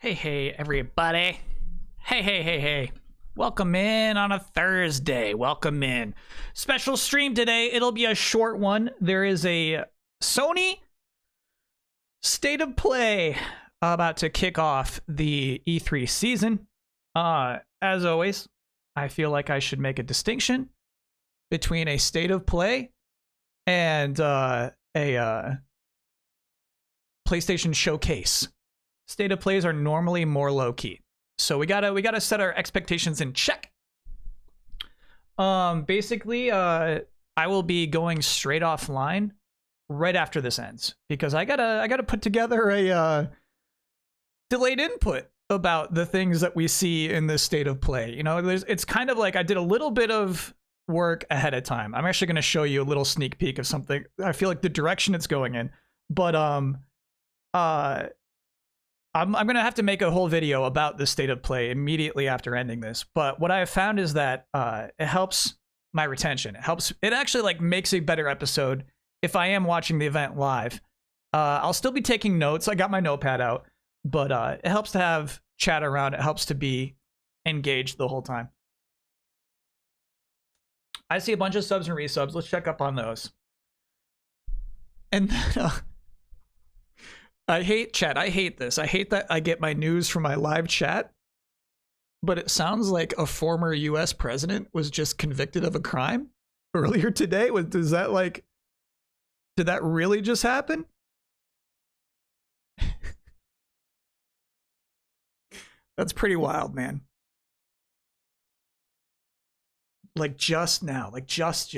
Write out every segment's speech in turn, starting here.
Hey, everybody. Hey. Welcome in on a Thursday. Welcome in. Special stream today. It'll be a short one. There is a Sony State of Play about to kick off the E3 season. As always, I feel like I should make a distinction between a State of Play and a PlayStation Showcase. State of Plays are normally more low-key, so we gotta set our expectations in check. Basically, I will be going straight offline right after this ends because I gotta put together a delayed input about the things that we see in this State of Play. You know, it's kind of like I did a little bit of work ahead of time. I'm actually gonna show you a little sneak peek of something. I feel like the direction it's going in, but I'm going to have to make a whole video about the State of Play immediately after ending this. But what I have found is that it helps my retention. It actually like makes a better episode if I am watching the event live. I'll still be taking notes. I got my notepad out, but it helps to have chat around. It helps to be engaged the whole time. I see a bunch of subs and resubs. Let's check up on those. And then, I hate chat. I hate this. I hate that I get my news from my live chat, but it sounds like a former US president was just convicted of a crime earlier today. Did that really just happen? That's pretty wild, man. Like just now, like just.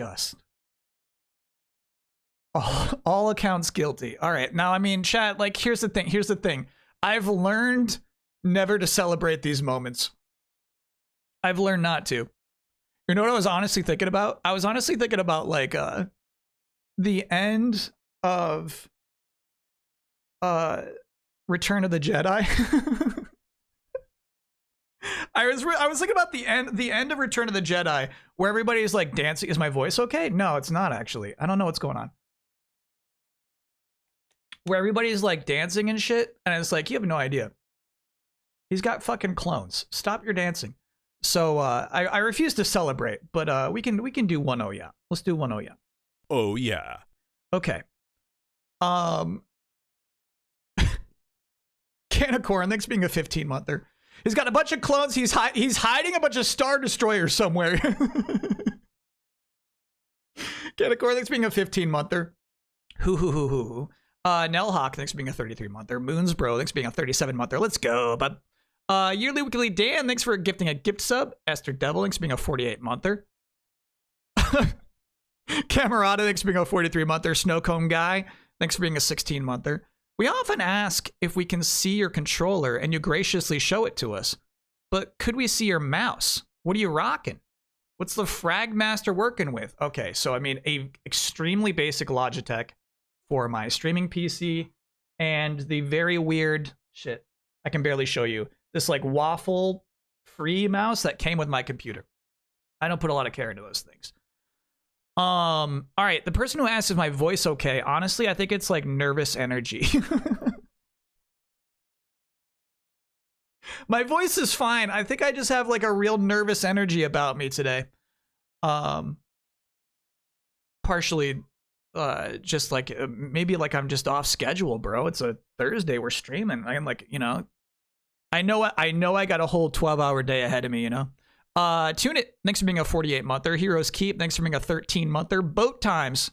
All accounts guilty. All right. Now, I mean, chat, like, here's the thing. I've learned never to celebrate these moments. I've learned not to. You know what I was honestly thinking about? I was honestly thinking about, like, the end of Return of the Jedi. I was thinking about the end of Return of the Jedi, where everybody's, like, dancing. Is my voice okay? No, it's not, actually. I don't know what's going on. Where everybody's like dancing and shit, and it's like, you have no idea. He's got fucking clones. Stop your dancing. So I refuse to celebrate, but we can do one oh yeah. Let's do one oh yeah. Oh yeah. Okay. Can of Corn, thanks for being a 15-monther. He's got a bunch of clones. He's hiding a bunch of Star Destroyers somewhere. Can of Corn, thanks for being a 15-monther. Hoo. Nelhawk, thanks for being a 33-monther. Moonsbro, thanks for being a 37-monther. Let's go, bud. Yearly Weekly Dan, thanks for gifting a gift sub. Esther Devil, thanks for being a 48-monther. Camerata, thanks for being a 43-monther. Snowcomb Guy, thanks for being a 16-monther. We often ask if we can see your controller, and you graciously show it to us. But could we see your mouse? What are you rocking? What's the Fragmaster working with? Okay, so I mean, a extremely basic Logitech for my streaming PC, and the very weird shit, I can barely show you, this like waffle free mouse that came with my computer. I don't put a lot of care into those things. All right, the person who asked, is my voice okay? Honestly, I think it's like nervous energy. My voice is fine. I think I just have like a real nervous energy about me today. Partially just like maybe like I'm just off schedule, bro. It's a Thursday, we're streaming. I'm like, you know, I know I got a whole 12-hour day ahead of me, you know. Tune It, thanks for being a 48-monther. Heroes Keep, thanks for being a 13-monther. Boat Times,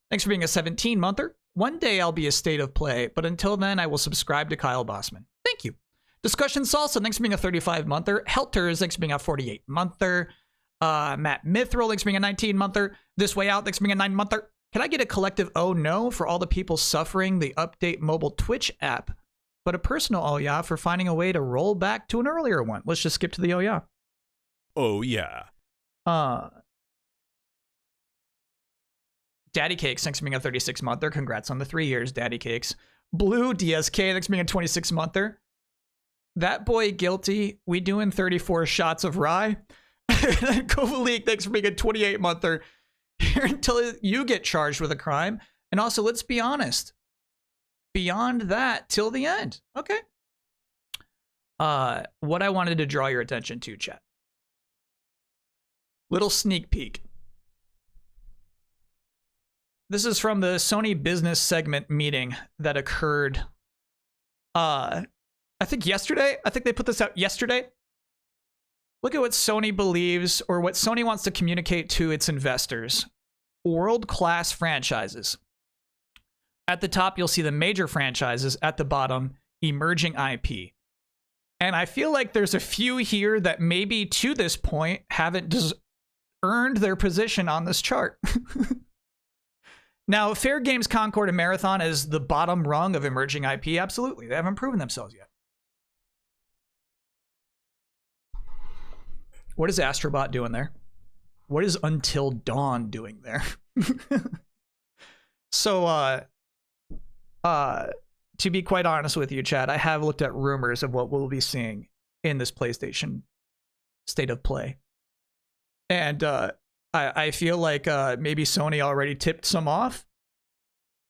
thanks for being a 17-monther. One day I'll be a State of Play, but until then I will subscribe to Kyle Bossman. Thank you. Discussion Salsa, thanks for being a 35-monther. Helters, thanks for being a 48-monther. Matt Mithril, thanks for being a 19-monther. This Way Out, thanks for being a 9-monther. Can I get a collective oh no for all the people suffering the update mobile Twitch app, but a personal oh yeah for finding a way to roll back to an earlier one? Let's just skip to the oh yeah. Oh yeah. Daddy Cakes, thanks for being a 36-monther. Congrats on the 3 years, Daddy Cakes. Blue DSK, thanks for being a 26-monther. That boy guilty. We doing 34 shots of rye. Kovalik, thanks for being a 28-monther. Here until you get charged with a crime. And also, let's be honest. Beyond that, till the end. Okay. What I wanted to draw your attention to, chat. Little sneak peek. This is from the Sony business segment meeting that occurred, I think yesterday. I think they put this out yesterday. Look at what Sony believes, or what Sony wants to communicate to its investors. World-class franchises. At the top, you'll see the major franchises. At the bottom, emerging IP. And I feel like there's a few here that maybe to this point haven't earned their position on this chart. Now, Fair Games, Concord, and Marathon is the bottom rung of emerging IP. Absolutely. They haven't proven themselves yet. What is Astrobot doing there? What is Until Dawn doing there? So, to be quite honest with you, Chad, I have looked at rumors of what we'll be seeing in this PlayStation State of Play. And I feel like maybe Sony already tipped some off.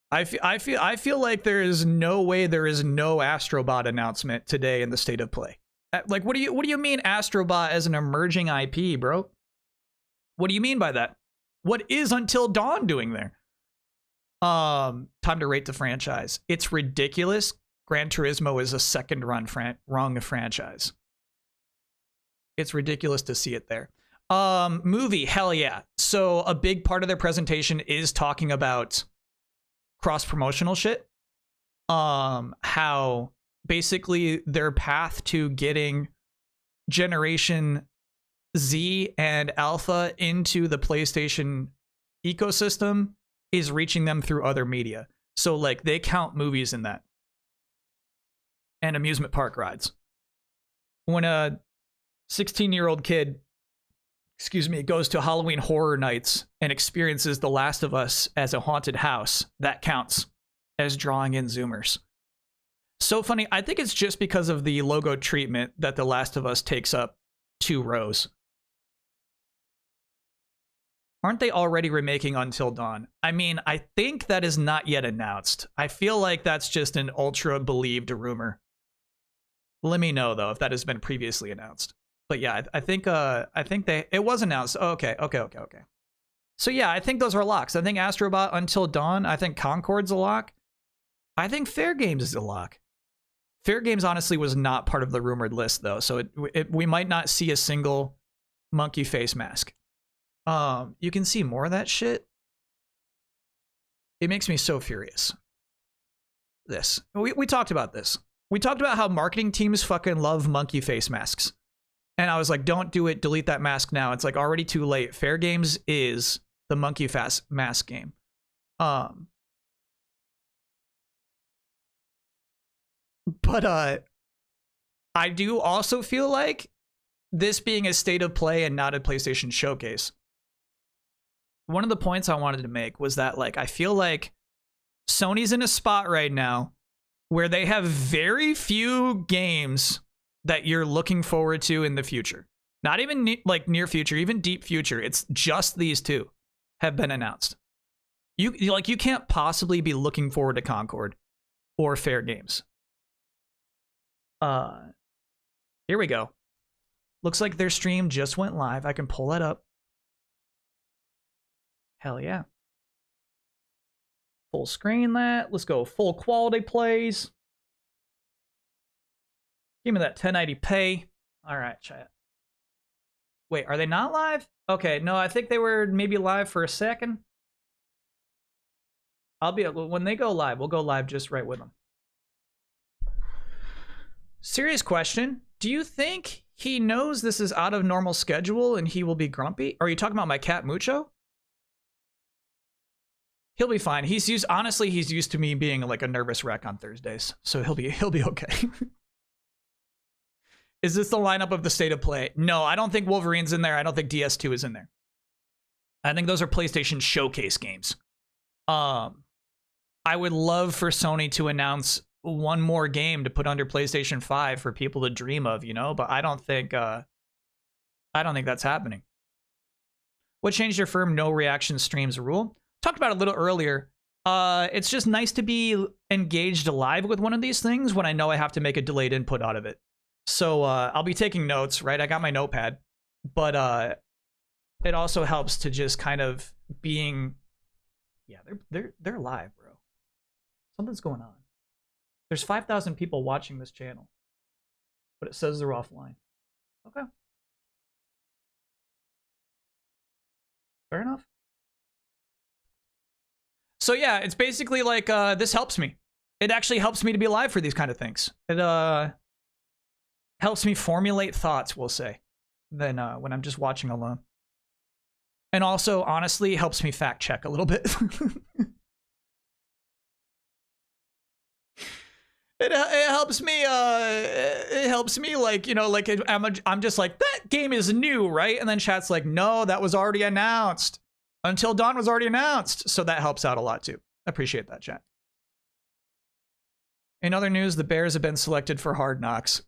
I feel like there is no way there is no Astrobot announcement today in the State of Play. Like, what do you mean Astrobot as an emerging IP, bro? What do you mean by that? What is Until Dawn doing there? Time to rate the franchise. It's ridiculous. Gran Turismo is a second rung franchise. It's ridiculous to see it there. Movie, hell yeah. So a big part of their presentation is talking about cross-promotional shit. How basically their path to getting Generation Z and Alpha into the PlayStation ecosystem is reaching them through other media. So like they count movies in that. And amusement park rides. When a 16-year-old kid, goes to Halloween Horror Nights and experiences The Last of Us as a haunted house, that counts as drawing in Zoomers. So funny. I think it's just because of the logo treatment that The Last of Us takes up 2 rows. Aren't they already remaking Until Dawn? I mean, I think that is not yet announced. I feel like that's just an ultra believed rumor. Let me know though if that has been previously announced. But yeah, I think it was announced. Oh, okay. So yeah, I think those are locks. I think Astrobot, Until Dawn. I think Concord's a lock. I think Fair Games is a lock. Fair Games honestly was not part of the rumored list though, so we might not see a single monkey face mask. You can see more of that shit. It makes me so furious. This. We talked about this. We talked about how marketing teams fucking love monkey face masks. And I was like, don't do it. Delete that mask now. It's like already too late. Fair Games is the monkey face mask game. But I do also feel like this being a State of Play and not a PlayStation Showcase. One of the points I wanted to make was that, like, I feel like Sony's in a spot right now where they have very few games that you're looking forward to in the future. Not even like near future, even deep future. It's just these 2 have been announced. You can't possibly be looking forward to Concord or Fair Games. Here we go. Looks like their stream just went live. I can pull that up. Hell yeah. Full screen that. Let's go full quality plays. Give me that 1080p. All right, chat. Wait, are they not live? Okay, no, I think they were maybe live for a second. When they go live, we'll go live just right with them. Serious question. Do you think he knows this is out of normal schedule and he will be grumpy? Are you talking about my cat Mucho? He'll be fine. He's used to me being like a nervous wreck on Thursdays, so he'll be okay. Is this the lineup of the State of Play? No, I don't think Wolverine's in there. I don't think DS2 is in there. I think those are PlayStation Showcase games. I would love for Sony to announce one more game to put under PlayStation 5 for people to dream of, but I don't think that's happening. What changed your firm no reaction streams rule? Talked about it a little earlier. It's just nice to be engaged live with one of these things when I know I have to make a delayed input out of it. So I'll be taking notes, right? I got my notepad, but it also helps to just kind of being, yeah, they're live, bro. Something's going on. There's 5,000 people watching this channel, but it says they're offline. Okay. Fair enough. So yeah, it's basically like this helps me. It actually helps me to be live for these kind of things. It helps me formulate thoughts, we'll say, than when I'm just watching alone. And also, honestly, helps me fact check a little bit. It helps me. It helps me, like, you know, like I'm just like, that game is new, right? And then chat's like, no, that was already announced. Until Dawn was already announced. So that helps out a lot too. I appreciate that, chat. In other news, the Bears have been selected for Hard Knocks.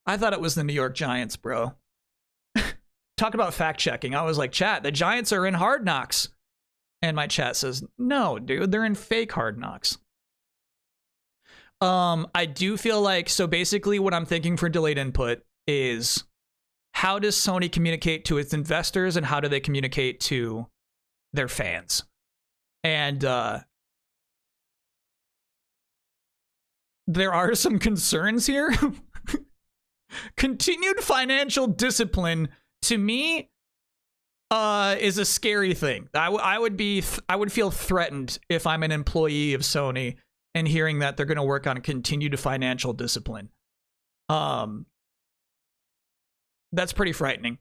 I thought it was the New York Giants, bro. Talk about fact checking. I was like, chat, the Giants are in Hard Knocks. And my chat says, no, dude, they're in fake Hard Knocks. I do feel like, so basically what I'm thinking for delayed input is, how does Sony communicate to its investors and how do they communicate to their fans? And there are some concerns here. Continued financial discipline, to me, is a scary thing. I would feel threatened if I'm an employee of Sony and hearing that they're going to work on continued financial discipline. That's pretty frightening.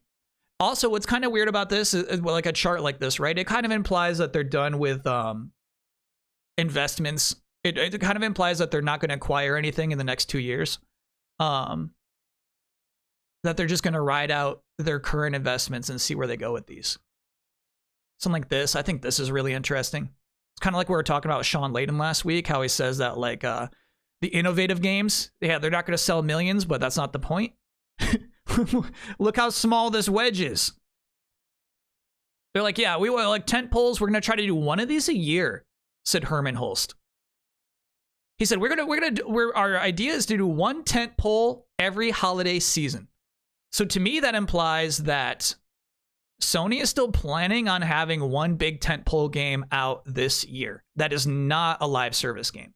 Also, what's kind of weird about this is, well, like a chart like this, right? It kind of implies that they're done with investments. It kind of implies that they're not going to acquire anything in the next 2 years. That they're just going to ride out their current investments and see where they go with these. Something like this. I think this is really interesting. It's kind of like we were talking about with Sean Layden last week, how he says that, like, the innovative games, yeah, they're not going to sell millions, but that's not the point. Look how small this wedge is. They're like, yeah, we want like tent poles. We're going to try to do one of these a year, said Herman Holst. He said, our idea is to do one tent pole every holiday season. So to me, that implies that Sony is still planning on having one big tentpole game out this year. That is not a live service game.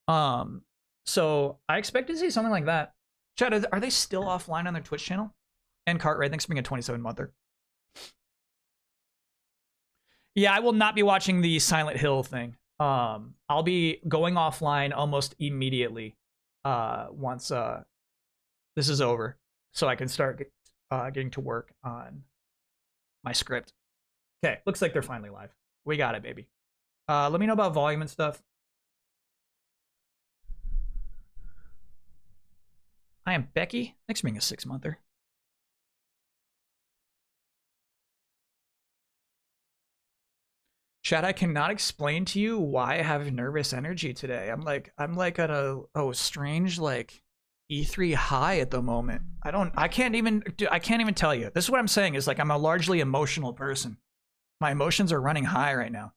So I expect to see something like that. Chad, are they still offline on their Twitch channel? And Cartwright, thanks for being a 27-monther. Yeah, I will not be watching the Silent Hill thing. I'll be going offline almost immediately once this is over, so I can start getting to work on my script. Okay, looks like they're finally live. We got it, baby. Let me know about volume and stuff. I am Becky. Thanks for being a 6-monther. Chad, I cannot explain to you why I have nervous energy today. I'm like at a strange like E3 high at the moment. I can't even tell you. This is what I'm saying is, like, I'm a largely emotional person. My emotions are running high right now.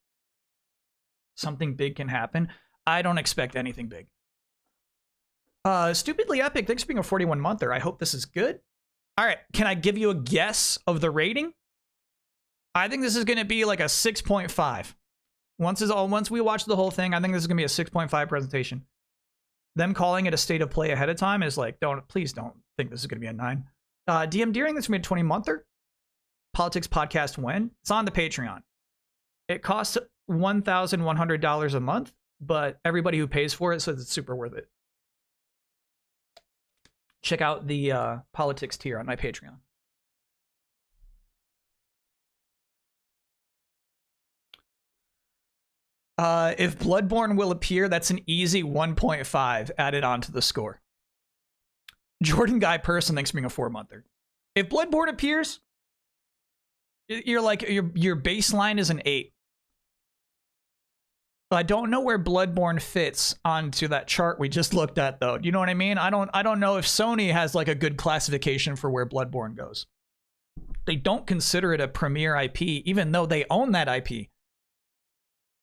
Something big can happen. I don't expect anything big. Stupidly Epic, thanks for being a 41-monther. I hope this is good. All right, can I give you a guess of the rating? I think this is going to be like a 6.5. Once we watch the whole thing, I think this is going to be a 6.5 presentation. Them calling it a state of play ahead of time is like, please don't think this is going to be a 9. DM Deering, this is going to be a 20-monther. Politics Podcast When? It's on the Patreon. It costs $1,100 a month, but everybody who pays for it says it's super worth it. Check out the politics tier on my Patreon. If Bloodborne will appear, that's an easy 1.5 added onto the score. Jordan Guy Person, thanks for being a 4-monther. If Bloodborne appears, you're like, your baseline is an 8. I don't know where Bloodborne fits onto that chart we just looked at, though. You know what I mean? I don't know if Sony has like a good classification for where Bloodborne goes. They don't consider it a premier IP, even though they own that IP.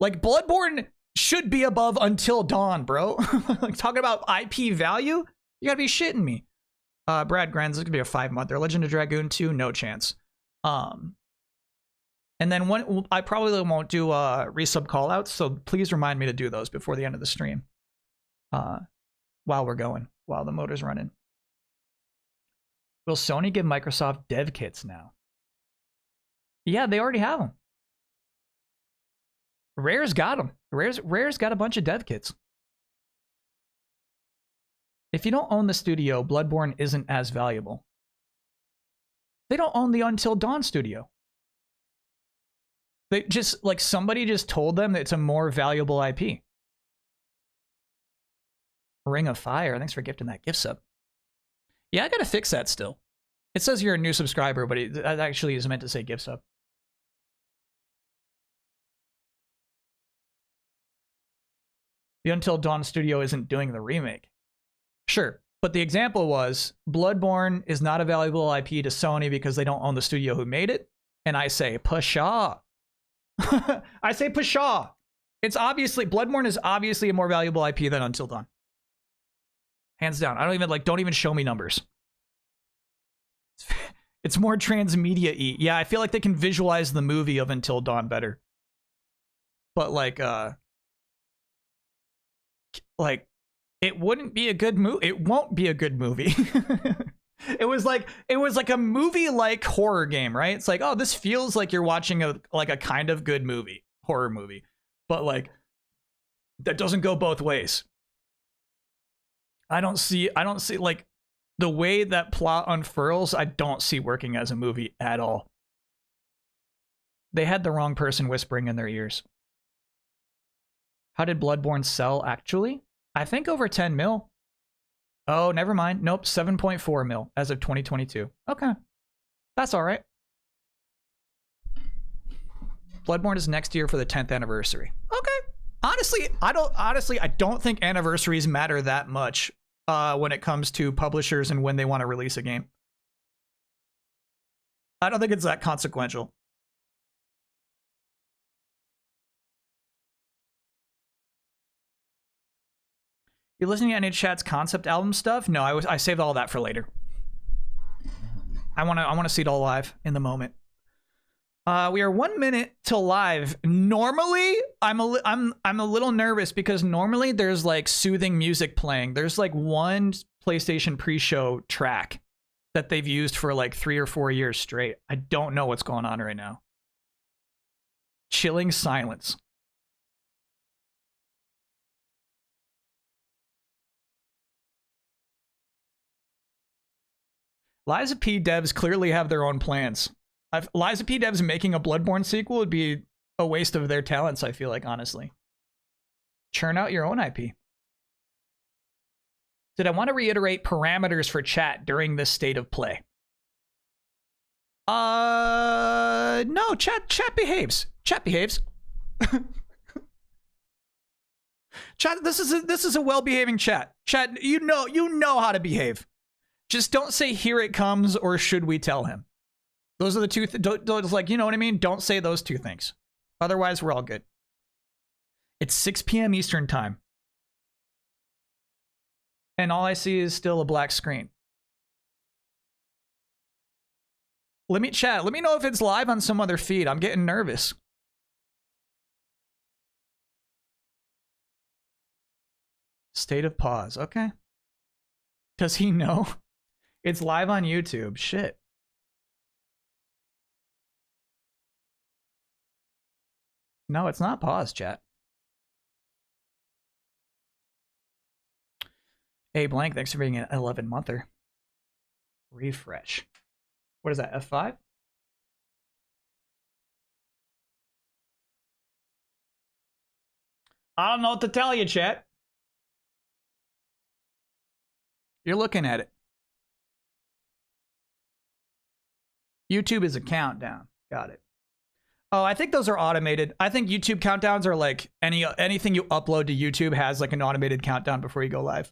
Like, Bloodborne should be above Until Dawn, bro. Like, talking about IP value? You gotta be shitting me. Brad Grenz, this could be a 5-monther. Legend of Dragoon 2, no chance. And then I probably won't do resub callouts, so please remind me to do those before the end of the stream. While the motor's running. Will Sony give Microsoft dev kits now? Yeah, they already have them. Rare's got them. Rare's got a bunch of dev kits. If you don't own the studio, Bloodborne isn't as valuable. They don't own the Until Dawn studio. They just, like, somebody just told them that it's a more valuable IP. Ring of Fire, thanks for gifting that gift sub. Yeah, I gotta fix that still. It says you're a new subscriber, but it actually is meant to say gift sub. The Until Dawn studio isn't doing the remake. Sure, but the example was Bloodborne is not a valuable IP to Sony because they don't own the studio who made it. And I say, pshaw. I say, pshaw. It's obviously, Bloodborne is obviously a more valuable IP than Until Dawn. Hands down. I don't even show me numbers. It's more transmedia-y. Yeah, I feel like they can visualize the movie of Until Dawn better. But it wouldn't be a good movie. It won't be a good movie. It was like a movie-like horror game, right? It's like, oh, this feels like you're watching a kind of good movie, horror movie. But like, that doesn't go both ways. I don't see like the way that plot unfurls, I don't see working as a movie at all. They had the wrong person whispering in their ears. How did Bloodborne sell actually? I think over 10 mil. Oh, never mind. Nope, 7.4 mil as of 2022. Okay. That's all right. Bloodborne is next year for the 10th anniversary. Okay. Honestly, I don't think anniversaries matter that much when it comes to publishers and when they want to release a game. I don't think it's that consequential. You listening to any chat's concept album stuff? No, I saved all that for later. I want to see it all live in the moment. We are 1 minute till live. Normally, I'm a little nervous because normally there's like soothing music playing. There's like one PlayStation pre-show track that they've used for like 3 or 4 years straight. I don't know what's going on right now. Chilling silence. Lies of P devs clearly have their own plans. Lies of P devs making a Bloodborne sequel would be a waste of their talents, I feel like, honestly. Churn out your own IP. Did I want to reiterate parameters for chat during this state of play? No, chat behaves. Chat behaves. Chat, this is a well-behaving chat. Chat, you know how to behave. Just don't say "here it comes" or "should we tell him." Those are the two. Like, you know what I mean? Don't say those two things. Otherwise, we're all good. It's 6 p.m. Eastern time, and all I see is still a black screen. Let me chat. Let me know if it's live on some other feed. I'm getting nervous. State of pause. Okay. Does he know? It's live on YouTube. Shit. No, it's not pause, chat. Hey, Blank, thanks for being an 11-monther. Refresh. What is that, F5? I don't know what to tell you, chat. You're looking at it. YouTube is a countdown. Got it. Oh, I think those are automated. I think YouTube countdowns are like anything you upload to YouTube has like an automated countdown before you go live.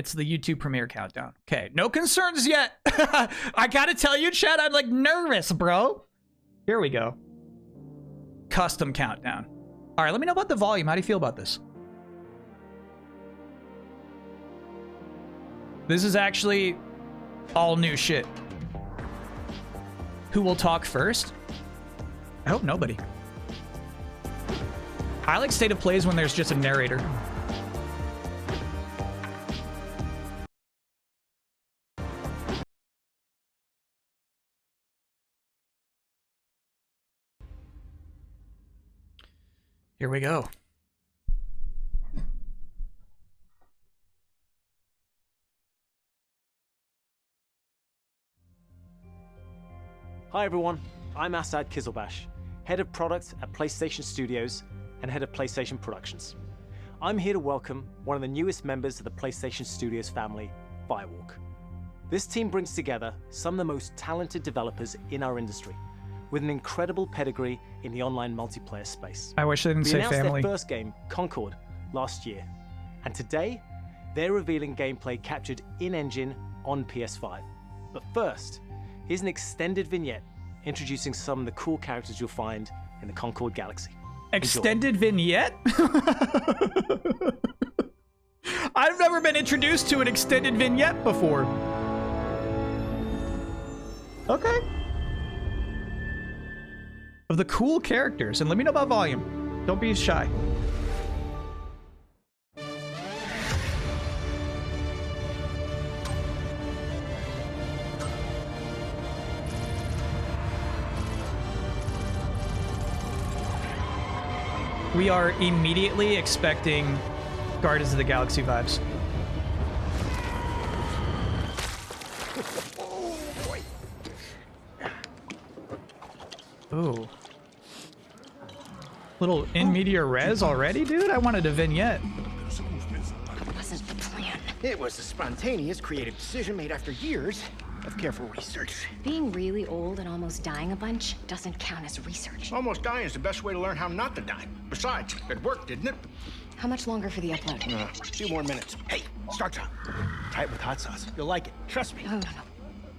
It's the YouTube premiere countdown. Okay, no concerns yet. I gotta tell you, Chad, I'm like nervous, bro. Here we go. Custom countdown. All right, let me know about the volume. How do you feel about this? This is actually all new shit. Who will talk first? I hope nobody. I like state of plays when there's just a narrator. Here we go. Hi everyone, I'm Asad Kizilbash, Head of Product at PlayStation Studios and Head of PlayStation Productions. I'm here to welcome one of the newest members of the PlayStation Studios family, Firewalk. This team brings together some of the most talented developers in our industry, with an incredible pedigree in the online multiplayer space. I wish they didn't say announced family. their first game, Concord, last year, and today they're revealing gameplay captured in-engine on PS5. But first, here's an extended vignette introducing some of the cool characters you'll find in the Concord Galaxy. Extended vignette? I've never been introduced to an extended vignette before. Okay. Of the cool characters, and let me know about volume. Don't be shy. We are immediately expecting Guardians of the Galaxy vibes. Ooh. Little in media res already, dude? I wanted a vignette. It wasn't the plan. It was a spontaneous, creative decision made after years of careful research. Being really old and almost dying a bunch doesn't count as research. Almost dying is the best way to learn how not to die. Besides, it worked, didn't it? How much longer for the upload? A few more minutes. Hey, start time. Try it with hot sauce. You'll like it. Trust me. No.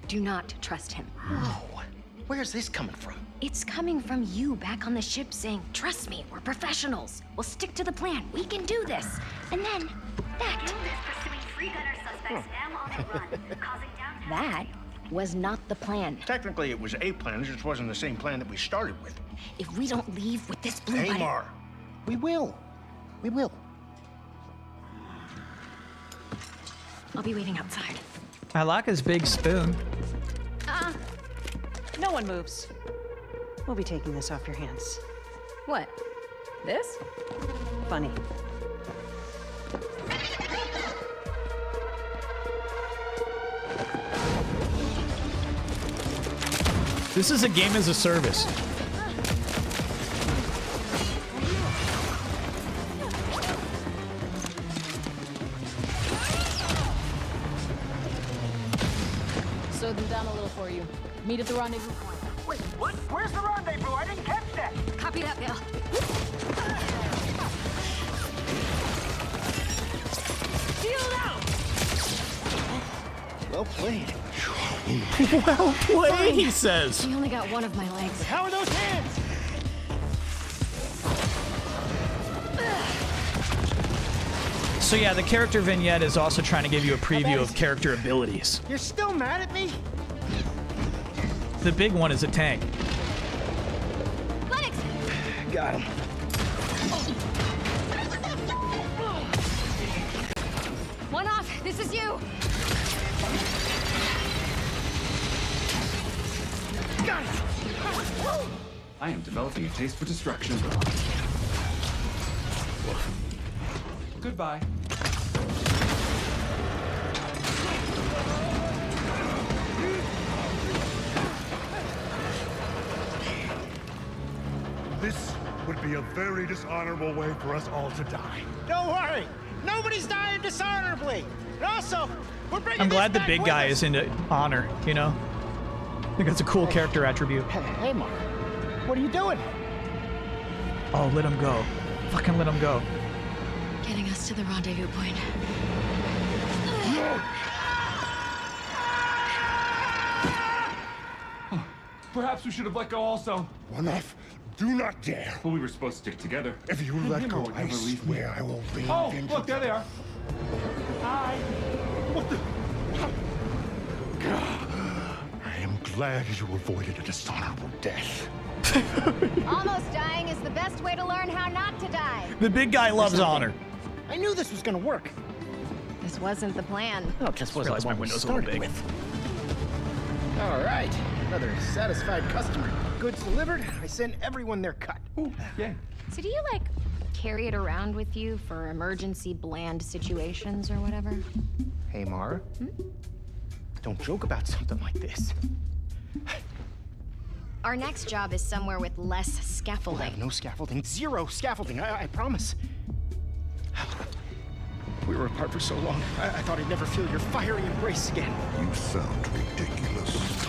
Do not trust him. Whoa. Where's this coming from? It's coming from you back on the ship saying, trust me, we're professionals. We'll stick to the plan. We can do this. And then that. That was not the plan. Technically, it was a plan. It just wasn't the same plan that we started with. If we don't leave with this blue Hey, button... Mar. We will. We will. I'll be waiting outside. I like his big spoon. No one moves. We'll be taking this off your hands. What? This? Funny. This is a game as a service. Slowed them down a little for you. Meet at the rendezvous point. Wait, what? Where's the rendezvous? I didn't catch that. Copy that, Bill. Well played. Well played, he says. He only got one of my legs. How are those hands? So yeah, the character vignette is also trying to give you a preview of character abilities. You're still mad at me? The big one is a tank. Lennox! Got him. One off. This is you. Got it. I am developing a taste for destruction. Goodbye. This would be a very dishonorable way for us all to die. Don't worry. Nobody's dying dishonorably. And also, we're bringing I'm glad this the back big with guy us. is into honor, you know? I think that's a cool character attribute. Hey, Mark. What are you doing? Oh, let him go. Fucking let him go. Getting us to the rendezvous point. Perhaps we should have let go also. One off. Do not dare. Well, we were supposed to stick together. If you let go, I never leave me. swear I will rain Oh, vengeance. look, there they are. Hi. What the? I am glad you avoided a dishonorable death. Almost dying is the best way to learn how not to die. The big guy loves honor. I knew this was gonna work. This wasn't the plan. Oh, it just wasn't realized the my one we window's a little started big. with. All right, another satisfied customer. Goods delivered. I sent everyone their cut. Ooh, yay. So do you, like, carry it around with you for emergency bland situations or whatever? Hey, Mara. Don't joke about something like this. Our next job is somewhere with less We'll have scaffolding. no scaffolding. Zero scaffolding. I promise. We were apart for so long. I thought I'd never feel your fiery embrace again. You sound ridiculous.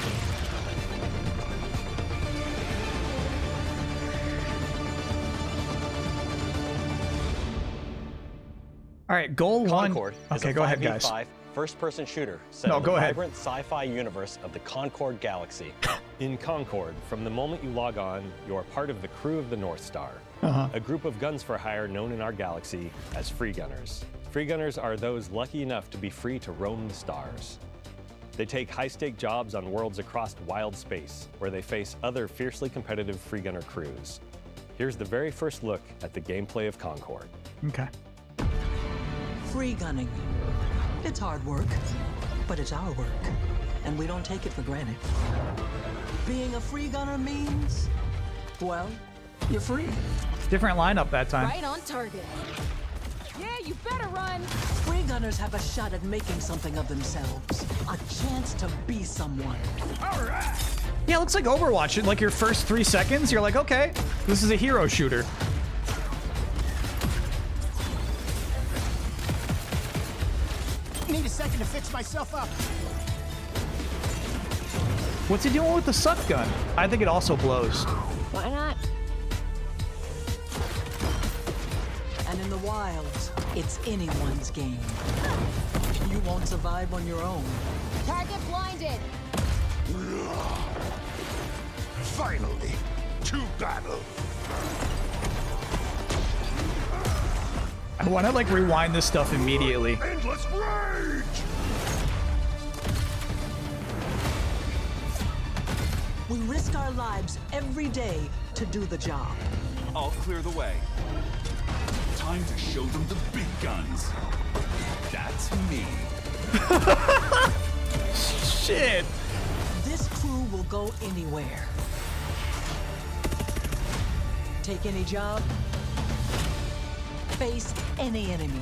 All right, goal one. Concord is Okay, a go ahead, guys. 5v5 first-person shooter set No, in go the ahead. vibrant sci-fi universe of the Concord Galaxy. In Concord, from the moment you log on, you are part of the crew of the North Star, a group of guns for hire known in our galaxy as Free Gunners. Free Gunners are those lucky enough to be free to roam the stars. They take high-stake jobs on worlds across wild space, where they face other fiercely competitive Free Gunner crews. Here's the very first look at the gameplay of Concord. Okay. Free gunning. It's hard work, but it's our work, and we don't take it for granted. Being a free gunner means, well, you're free. Different lineup that time. Right on target. Yeah, you better run. Free gunners have a shot at making something of themselves, a chance to be someone. All right. Yeah, it looks like Overwatch. Like your first 3 seconds, you're like, okay, this is a hero shooter. Need a second to fix myself up. What's he doing with the suck gun? I think it also blows. Why not? And in the wilds, it's anyone's game. You won't survive on your own. Target blinded. Finally, to battle. I want to like rewind this stuff immediately. Endless rage! We risk our lives every day to do the job. I'll clear the way. Time to show them the big guns. That's me. Shit. This crew will go anywhere. Take any job. Face any enemy.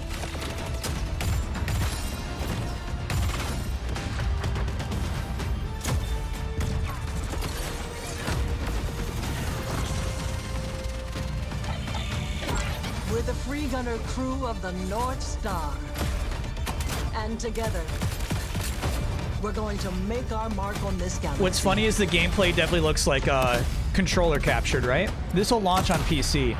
We're the Free Gunner crew of the North Star. And together, we're going to make our mark on this galaxy. What's funny is the gameplay definitely looks like controller captured, right? This will launch on PC.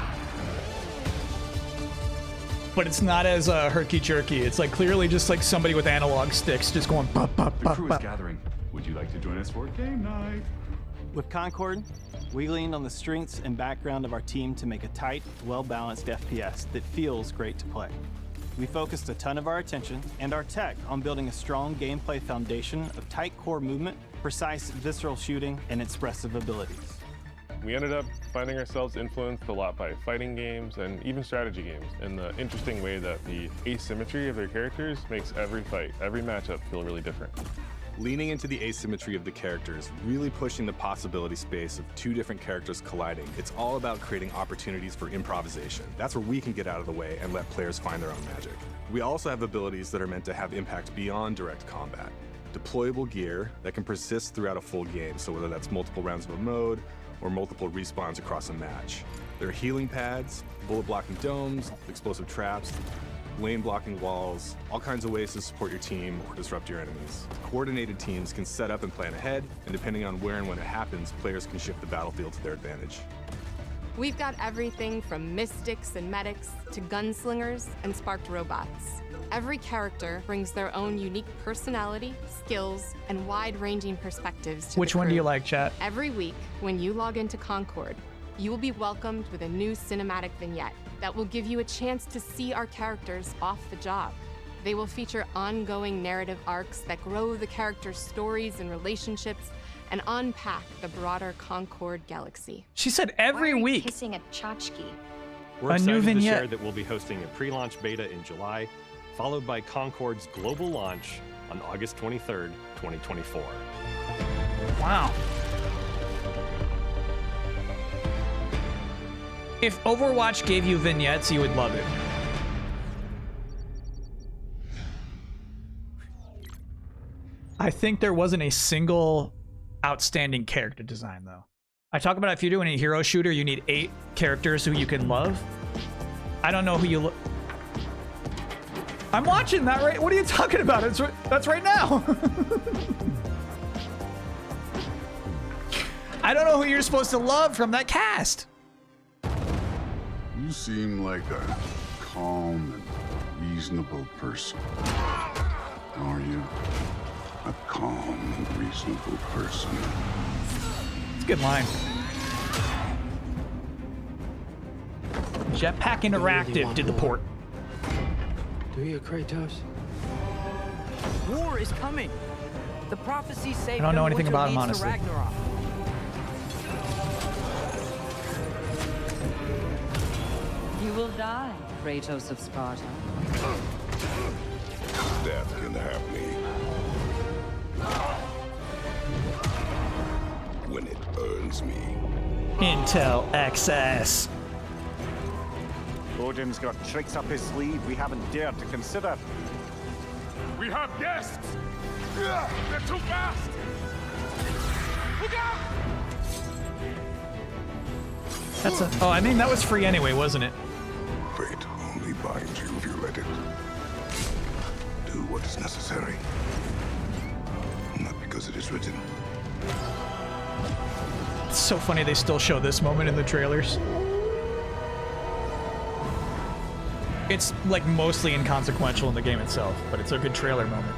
But it's not as herky-jerky. It's like clearly just like somebody with analog sticks just going pop, pop, The pop, crew is pop. gathering. Would you like to join us for game night? With Concord, we leaned on the strengths and background of our team to make a tight, well-balanced FPS that feels great to play. We focused a ton of our attention and our tech on building a strong gameplay foundation of tight core movement, precise visceral shooting, and expressive abilities. We ended up finding ourselves influenced a lot by fighting games and even strategy games in the interesting way that the asymmetry of their characters makes every fight, every matchup feel really different. Leaning into the asymmetry of the characters, really pushing the possibility space of two different characters colliding. It's all about creating opportunities for improvisation. That's where we can get out of the way and let players find their own magic. We also have abilities that are meant to have impact beyond direct combat. Deployable gear that can persist throughout a full game, so whether that's multiple rounds of a mode or multiple respawns across a match. There are healing pads, bullet blocking domes, explosive traps, lane blocking walls, all kinds of ways to support your team or disrupt your enemies. Coordinated teams can set up and plan ahead, and depending on where and when it happens, players can shift the battlefield to their advantage. We've got everything from mystics and medics to gunslingers and sparked robots. Every character brings their own unique personality, skills, and wide-ranging perspectives to Which the one do crew. you like, chat? Every week, when you log into Concord, you will be welcomed with a new cinematic vignette that will give you a chance to see our characters off the job. They will feature ongoing narrative arcs that grow the characters' stories and relationships and unpack the broader Concord galaxy. She said every week. Kissing a tchotchke. We're A new excited to vignette. share that we'll be hosting a pre-launch beta in July, followed by Concord's global launch on August 23rd, 2024. Wow. If Overwatch gave you vignettes, you would love it. I think there wasn't a single outstanding character design, though. I talk about if you're doing a hero shooter, you need 8 characters who you can love. I don't know who you look. I'm watching that right. What are you talking about? That's right now. I don't know who you're supposed to love from that cast. You seem like a calm and reasonable person. Are you? A calm and reasonable person. It's a good line. Jetpack Interactive did the port. Do you, Kratos? War is coming. The prophecies say I don't know anything winter about him, leads to honestly. Ragnarok. You will die, Kratos of Sparta. Death can have me. When it earns me. Intel XS. Odin's got tricks up his sleeve we haven't dared to consider. We have guests! They're too fast! Look out! That's a. Oh, I mean that was free anyway, wasn't it? Fate only binds you if you let it. Do what is necessary. Not because it is written. It's so funny they still show this moment in the trailers. It's like mostly inconsequential in the game itself, but it's a good trailer moment.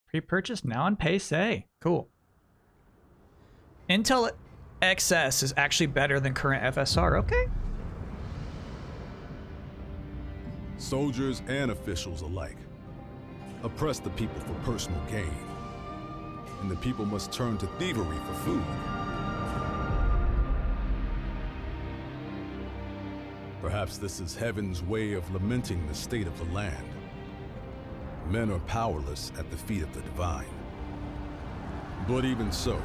Pre-purchase now on PC. Cool. Intel XS is actually better than current FSR. Okay. Soldiers and officials alike oppress the people for personal gain, and the people must turn to thievery for food. Perhaps this is heaven's way of lamenting the state of the land. Men are powerless at the feet of the divine. But even so,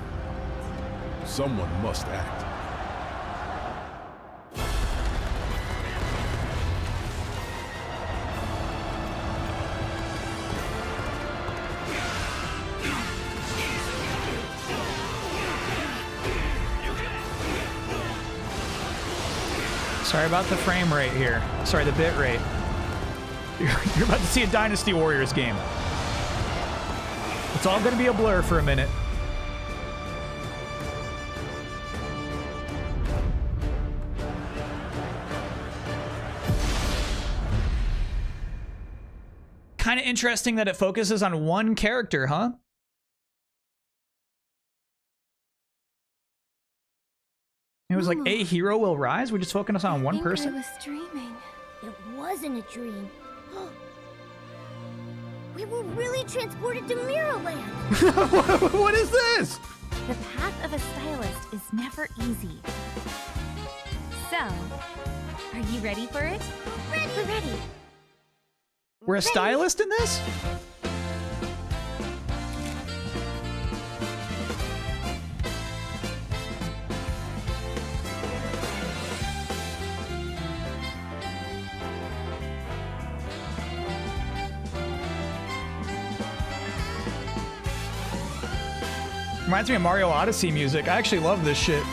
someone must act. Sorry about the frame rate here. Sorry, the bit rate. You're about to see a Dynasty Warriors game. It's all going to be a blur for a minute. Kind of interesting that it focuses on one character, huh? It was like a hero will rise. We just focus on one person. I was dreaming. It wasn't a dream. We were really transported to Mirrorland. What is this? The path of a stylist is never easy. So, are you ready for it? We're ready. We're a stylist in this? Reminds me of Mario Odyssey music. I actually love this shit.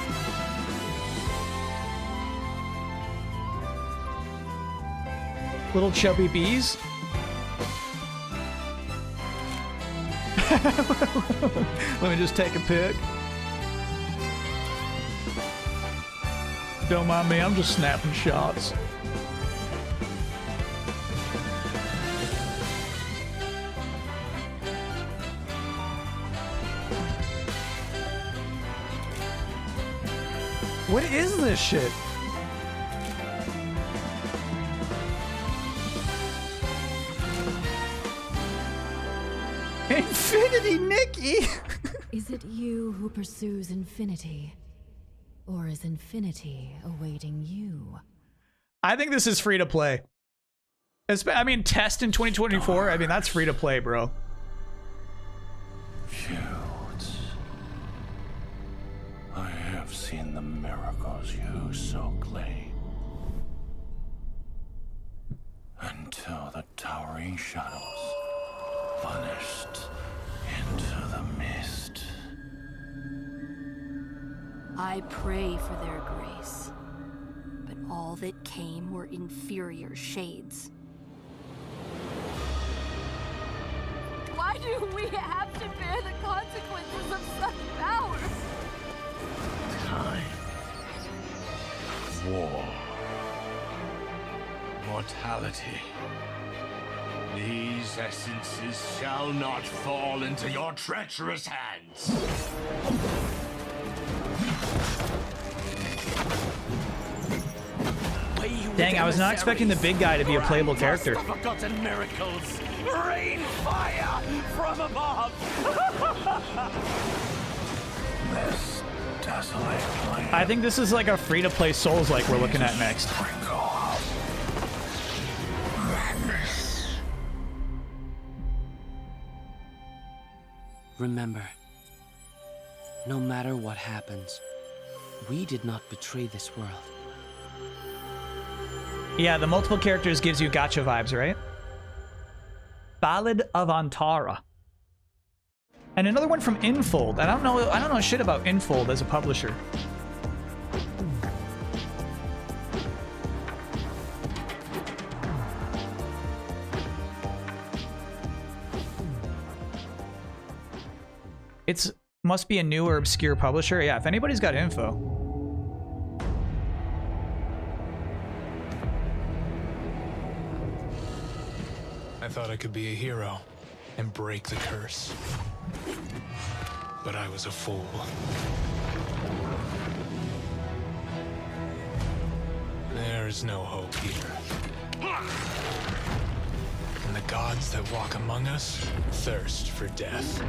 Little chubby bees. Let me just take a pic. Don't mind me, I'm just snapping shots. What is this shit? Infinity Nikki! Is it you who pursues infinity? Or is infinity awaiting you? I think this is free to play. I mean, test in 2024. I mean, that's free to play, bro. I have seen the miracles you so claim. Until the towering shadows vanished into the mist. I pray for their grace, but all that came were inferior shades. Why do we have to bear the consequences of such powers? Time. War. Mortality. These essences shall not fall into your treacherous hands. Dang, I was not expecting the big guy to be a playable character. Forgotten miracles. Rain fire from above. This desolate plain. I think this is like a free-to-play Souls-like we're looking at next. Remember, no matter what happens, we did not betray this world. Yeah, the multiple characters gives you gacha vibes, right? Ballad of Antara. And another one from Infold. I don't know shit about Infold as a publisher. It's must be a new or obscure publisher. Yeah, if anybody's got info. I thought I could be a hero and break the curse. But I was a fool. There is no hope here. And the gods that walk among us thirst for death.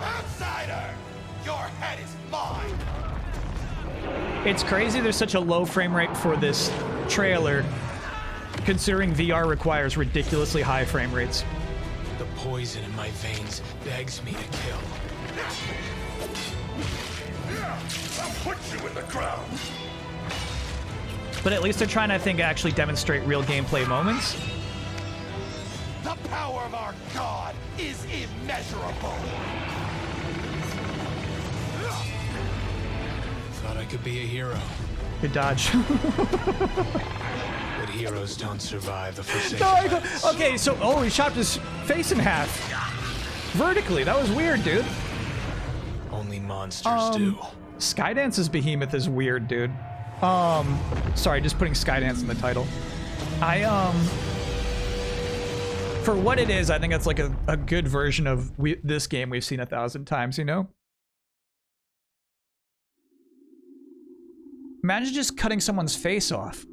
Outsider! Your head is mine! It's crazy there's such a low frame rate for this trailer, considering VR requires ridiculously high frame rates. The poison in my veins begs me to kill. I'll put you in the ground! But at least they're trying to, I think, actually demonstrate real gameplay moments. The power of our god is immeasurable! Thought I could be a hero. Good dodge. But heroes don't survive the Forsaken. Okay, so, oh, he chopped his face in half. Vertically, that was weird, dude. Only monsters do. Skydance's behemoth is weird, dude. Sorry, just putting Skydance in the title. For what it is, I think it's like a good version of this game we've seen 1,000 times, you know? Imagine just cutting someone's face off.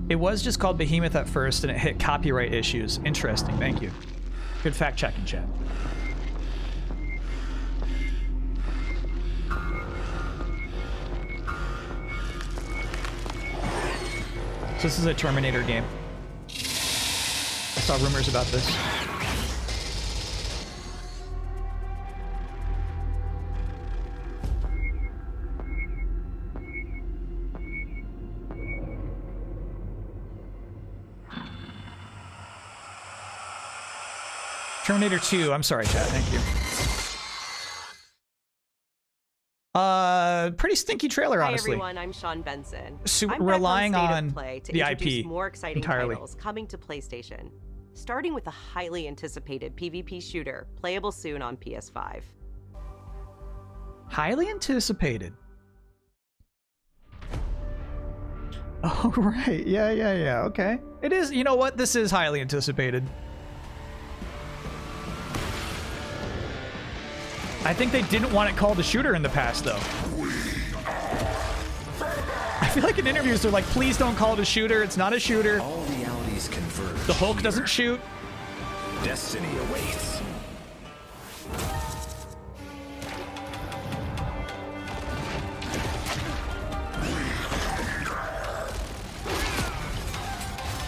It was just called Behemoth at first, and it hit copyright issues. Interesting, thank you. Good fact-checking, chat. So this is a Terminator game. I saw rumors about this. Terminator 2, I'm sorry, chat, thank you. pretty stinky trailer, honestly. Hi everyone, I'm Sean Benson. I'm relying on Play to the introduce IP more exciting entirely. titles coming to PlayStation, starting with a highly anticipated PvP shooter, playable soon on PS5. Highly anticipated. Oh, right. Yeah. Okay. It is. You know what? This is highly anticipated. I think they didn't want it called a shooter in the past, though. I feel like in interviews they're like, please don't call it a shooter. It's not a shooter. All realities converge. The Hulk doesn't shoot. Destiny awaits.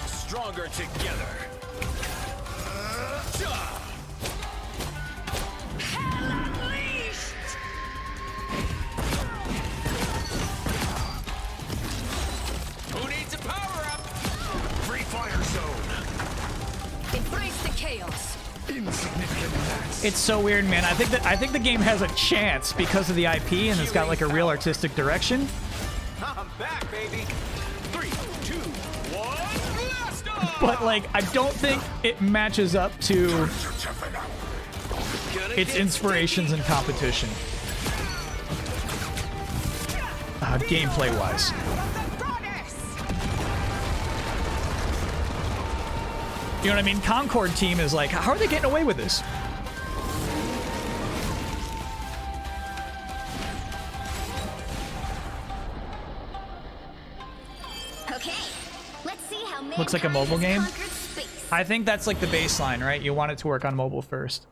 Stronger together. Who needs a power-up? Free fire zone. Embrace the chaos. Insignificant attacks. It's so weird, man. I think the game has a chance because of the IP and it's got like a real artistic direction. I'm back, baby. 3, 2, 1, blast off! But like, I don't think it matches up to its inspirations and competition. Gameplay-wise. You know what I mean? Concord team is like, how are they getting away with this? Okay, let's see how Looks like a mobile game. conquered space. I think that's like the baseline, right? You want it to work on mobile first.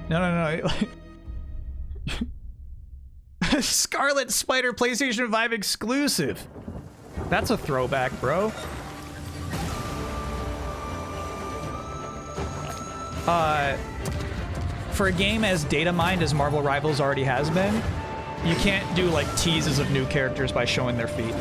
No. Scarlet Spider PlayStation 5 exclusive. That's a throwback, bro. For a game as data mined as Marvel Rivals already has been, you can't do like teases of new characters by showing their feet.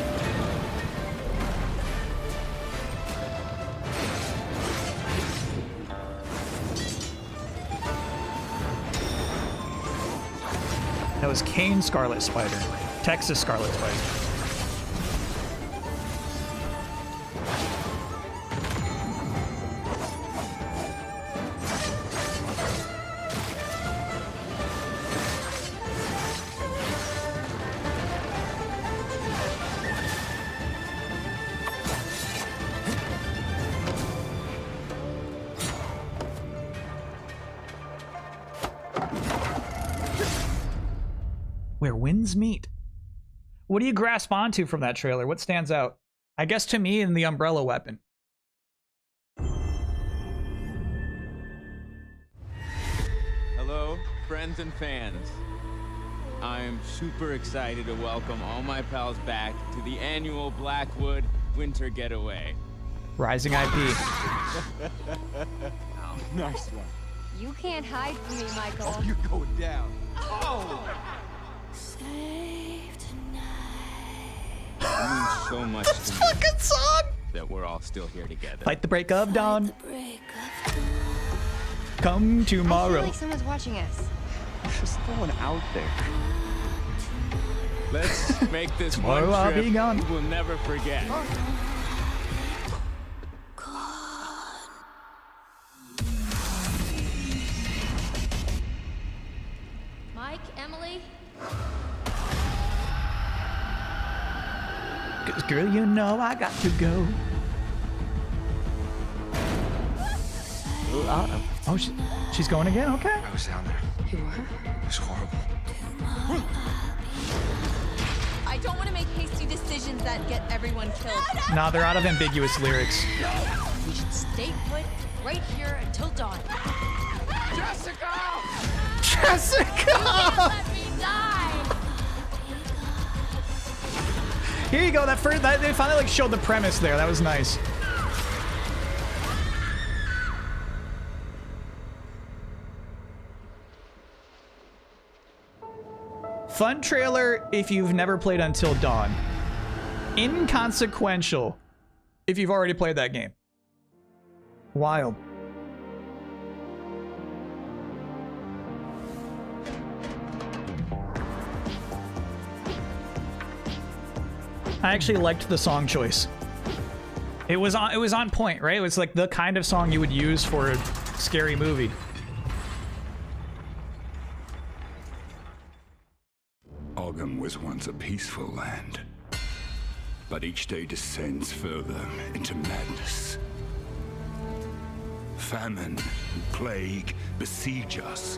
That was Kane Scarlet Spider. Texas Scarlet Spider. Where winds meet. What do you grasp onto from that trailer? What stands out? I guess to me, in the umbrella weapon. Hello, friends and fans. I'm super excited to welcome all my pals back to the annual Blackwood Winter Getaway. Rising IP. Nice one. You can't hide from me, Michael. Oh, you're going down. Oh! It means so much to me fucking song that we're all still here together. Fight the break of dawn. Come I feel tomorrow. like someone's watching us. There's no one out there. Let's make this Tomorrow one I'll trip be gone. we'll never forget. Mike, Emily, Cause girl, you know I got to go. Oh, she's going again? Okay. I was down there. you were? It was horrible. I don't want to make hasty decisions that get everyone killed. Nah, they're out of ambiguous lyrics. We should stay put right here until dawn. Jessica! Jessica! Let me die! Here you go. They finally like showed the premise there. That was nice. Fun trailer if you've never played Until Dawn. Inconsequential if you've already played that game. Wild. I actually liked the song choice. It was on point, right? It was like the kind of song you would use for a scary movie. Ogum was once a peaceful land, but each day descends further into madness. Famine and plague besiege us.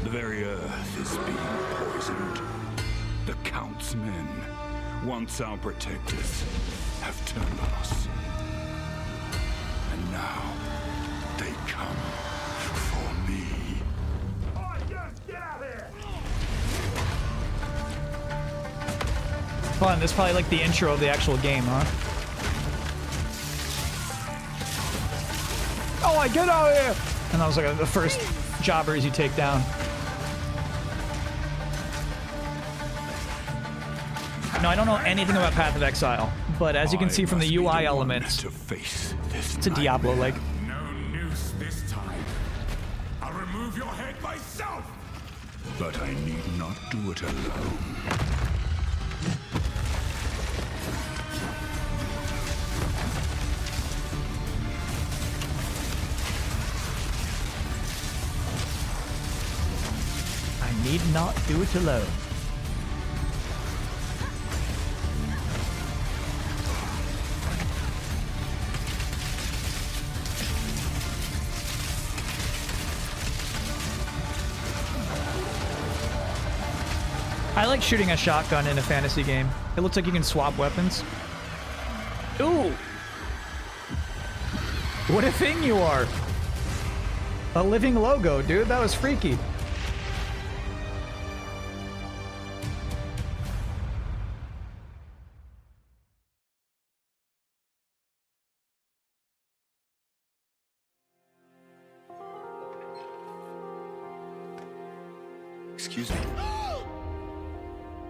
The very earth is being poisoned. The Count's men, once our protectors, have turned on us. And now, they come for me. Fun, this is probably like the intro of the actual game, huh? Oh, I get out of here! And that was like the first jobbers you take down. No, I don't know anything about Path of Exile, but as you can see from the UI elements, it's a Diablo-like. No noose this time. I'll remove your head myself! But I need not do it alone. I need not do it alone. I like shooting a shotgun in a fantasy game. It looks like you can swap weapons. Ooh! What a thing you are! A living logo, dude. That was freaky. Excuse me.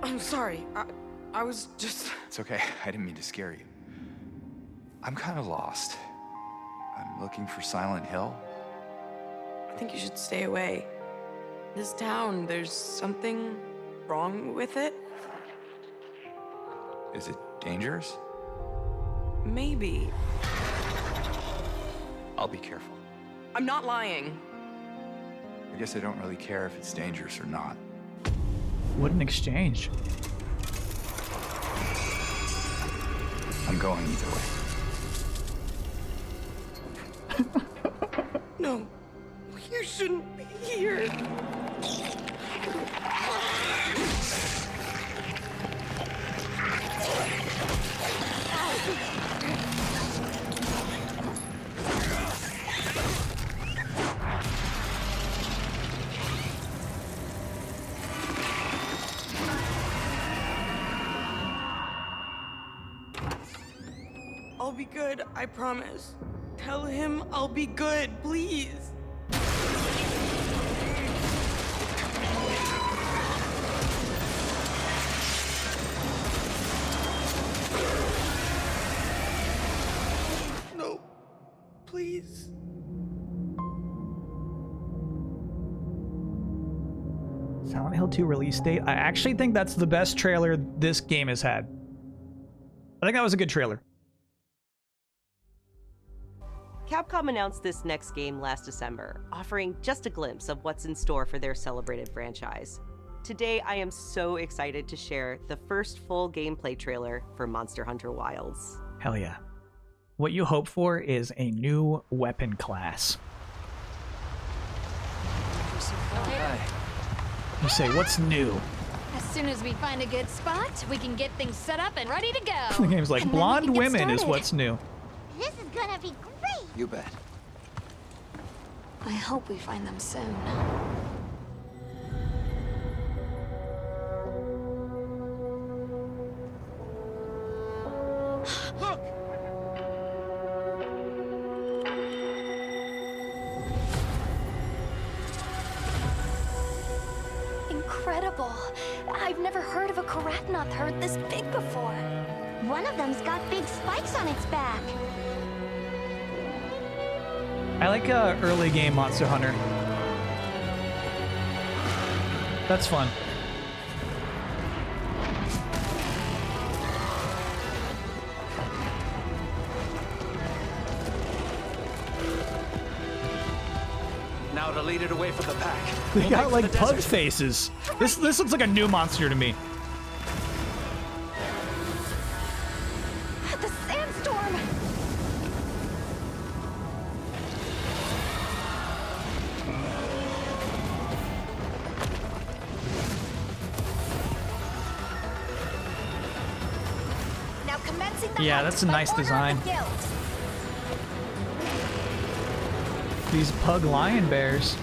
I'm sorry. I was just... It's okay. I didn't mean to scare you. I'm kind of lost. I'm looking for Silent Hill. I think you should stay away. This town, there's something wrong with it? Is it dangerous? Maybe. I'll be careful. I'm not lying. I guess I don't really care if it's dangerous or not. What an exchange. I'm going either way. No, you shouldn't be here. I'll be good, I promise. Tell him I'll be good, please. No, please. Silent Hill 2 release date. I actually think that's the best trailer this game has had. I think that was a good trailer. Capcom announced this next game last December, offering just a glimpse of what's in store for their celebrated franchise. Today, I am so excited to share the first full gameplay trailer for Monster Hunter Wilds. Hell yeah. What you hope for is a new weapon class. You say, what's new? As soon as we find a good spot, we can get things set up and ready to go. The game's like, blonde women is what's new. This is gonna be great. You bet. I hope we find them soon. Look! Incredible. I've never heard of a Karatnoth herd this big before. One of them's got big spikes on its back. I like early game Monster Hunter. That's fun. how to lead it away from the pack. They We'll got make for like the pug desert. faces. This looks like a new monster to me. The sandstorm! Now commencing the Yeah, that's a nice design. guild. These pug lion bears.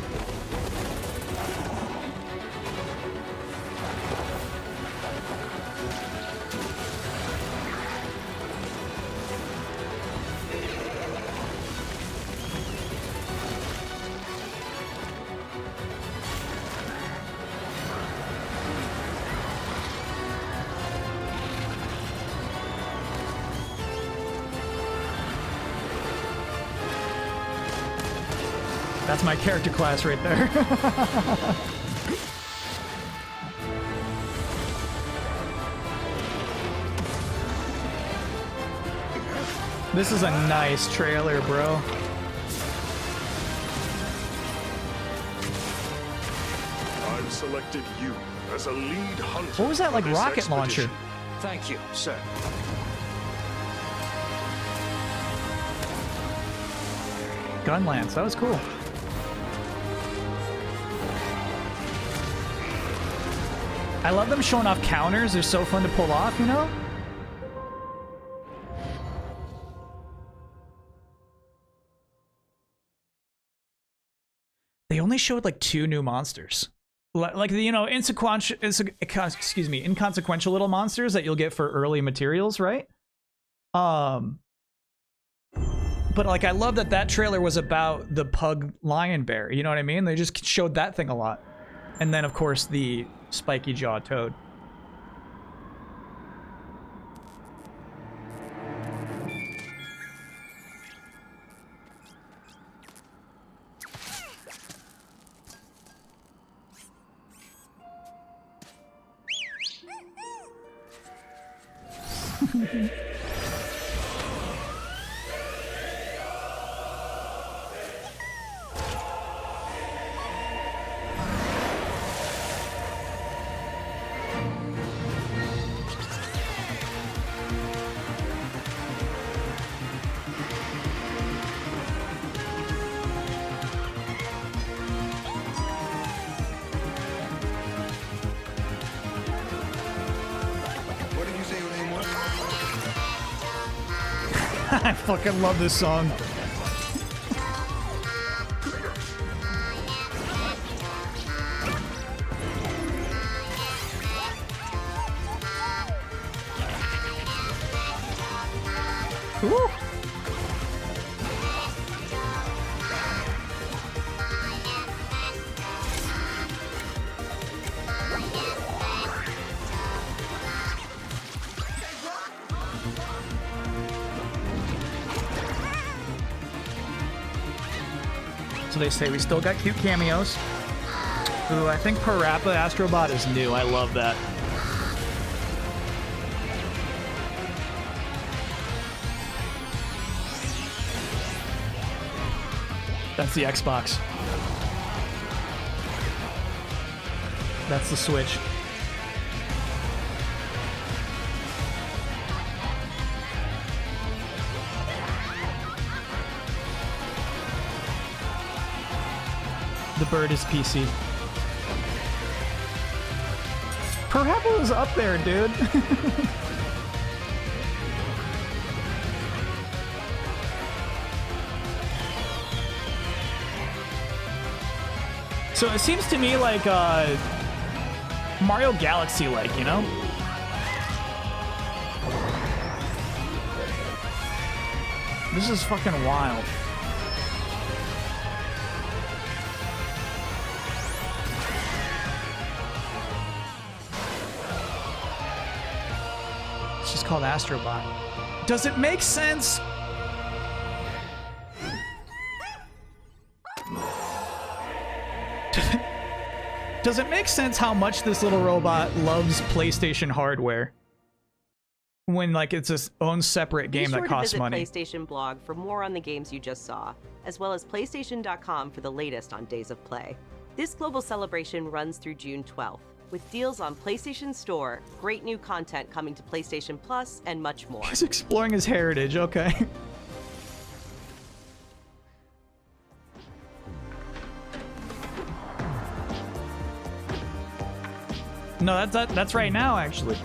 That's my character class right there. This is a nice trailer, bro. I've selected you as a lead hunter. What was that, for like, this rocket launcher? expedition. Thank you, sir. Gun lance, that was cool. I love them showing off counters. They're so fun to pull off, you know? They only showed like 2 new monsters. Like the, you know, inconsequential little monsters that you'll get for early materials, right? But like, I love that that trailer was about the pug lion bear. You know what I mean? They just showed that thing a lot. And then, of course, the spiky jaw toad. What did you say your name was? I fucking love this song. Ooh. So they say we still got cute cameos. Ooh, I think Parappa Astrobot is new. I love that. That's the Xbox. That's the Switch. The bird is PC. Parappa was up there, dude. So it seems to me like Mario Galaxy, like, you know? This is fucking wild. It's just called Astrobot. Does it make sense? Does it make sense how much this little robot loves PlayStation hardware? when like it's its own separate game that costs Be sure to money. visit PlayStation blog for more on the games you just saw, as well as PlayStation.com for the latest on Days of Play. This global celebration runs through June 12th, with deals on PlayStation Store, great new content coming to PlayStation Plus, and much more. He's exploring his heritage, okay. No, that's right now, actually.